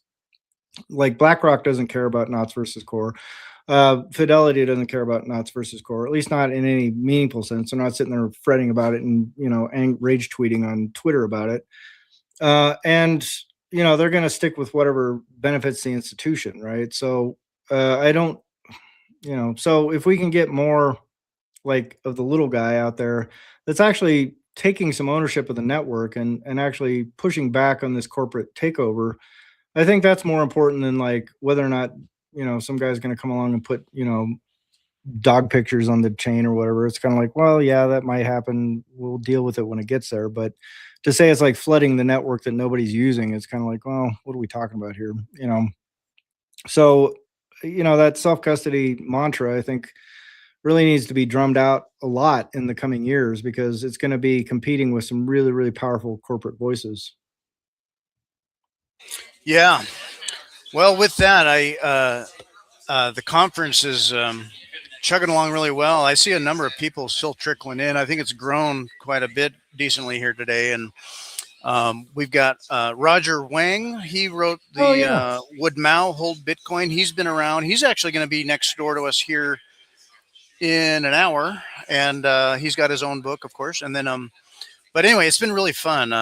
Like BlackRock doesn't care about knots versus core. Fidelity doesn't care about knots versus core, at least not in any meaningful sense. They're not sitting there fretting about it and rage tweeting on Twitter about it. And they're going to stick with whatever benefits the institution, right? So I don't, so if we can get more like of the little guy out there that's actually taking some ownership of the network and actually pushing back on this corporate takeover, I think that's more important than like whether or not some guy's going to come along and put dog pictures on the chain or whatever. It's kind of like, well, yeah, that might happen. We'll deal with it when it gets there. But to say it's like flooding the network that nobody's using, it's kind of like, well, what are we talking about here? So that self-custody mantra, I think, really needs to be drummed out a lot in the coming years, because it's going to be competing with some really, really powerful corporate voices. Yeah. Well, with that, the conference is chugging along really well. I see a number of people still trickling in. I think it's grown quite a bit decently here today. And we've got Roger Wang. He wrote the Would Mao Hold Bitcoin? He's been around. He's actually going to be next door to us here in an hour. And he's got his own book, of course. And then, but anyway, it's been really fun.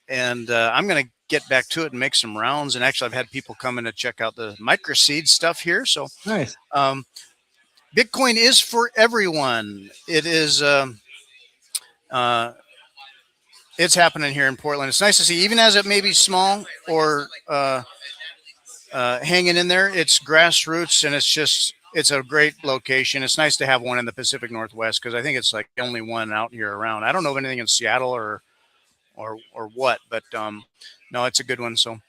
And I'm going to get back to it and make some rounds. And actually, I've had people come in to check out the MicroSeed stuff here. So Nice. Bitcoin is for everyone. It is. It's happening here in Portland. It's nice to see, even as it may be small or hanging in there. It's grassroots, and it's a great location. It's nice to have one in the Pacific Northwest because I think it's like the only one out here around. I don't know of anything in Seattle or what, but no, it's a good one. So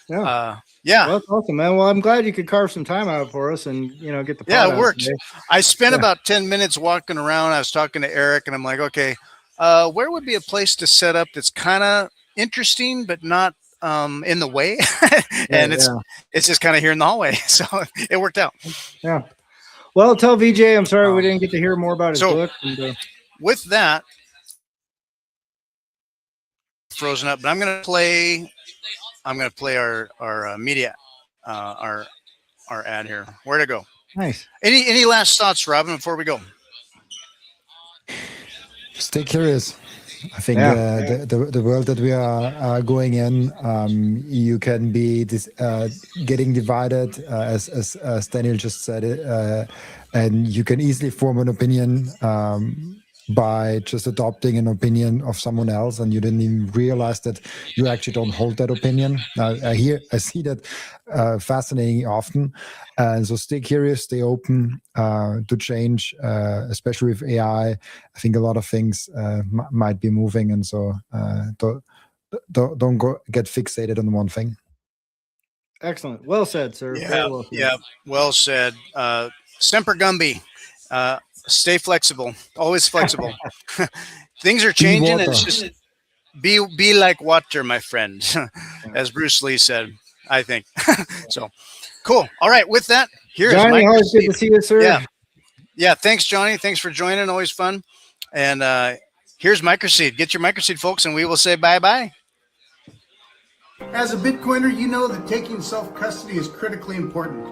Yeah. yeah. Well, that's awesome, man. Well, I'm glad you could carve some time out for us and, get the pod Yeah, it out worked. today. I spent about 10 minutes walking around. I was talking to Eric, and I'm like, okay, where would be a place to set up that's kind of interesting but not in the way? And it's just kind of here in the hallway. So it worked out. Yeah. Well, tell VJ I'm sorry we didn't get to hear more about his book. And, with that, frozen up, but I'm going to play our media, our ad here. Where to go? Nice. Any last thoughts, Robin, before we go? Stay curious. I think the world that we are going in, you can be getting divided, as Daniel just said it, and you can easily form an opinion by just adopting an opinion of someone else, and you didn't even realize that you actually don't hold that opinion. I see that fascinating often, and so stay curious, stay open to change, especially with AI. I think a lot of things might be moving, and so don't get fixated on one thing. Excellent. Well said, sir. Yeah, well said. Semper Gumby. Stay flexible. Always flexible. Things are changing. And it's just be like water, my friend, as Bruce Lee said, I think. So cool. All right. With that, here's Johnny. Always good to see you, sir. Yeah. Thanks, Johnny. Thanks for joining. Always fun. And here's MicroSeed. Get your MicroSeed, folks, and we will say bye-bye. As a Bitcoiner, you know that taking self-custody is critically important.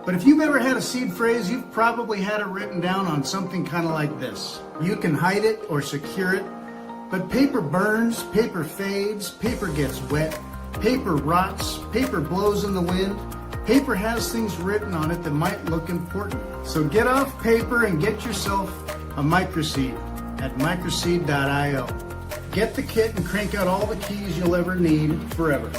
But if you've ever had a seed phrase, you've probably had it written down on something kind of like this. You can hide it or secure it, but paper burns, paper fades, paper gets wet, paper rots, paper blows in the wind. Paper has things written on it that might look important. So get off paper and get yourself a MicroSeed at microseed.io. Get the kit and crank out all the keys you'll ever need forever.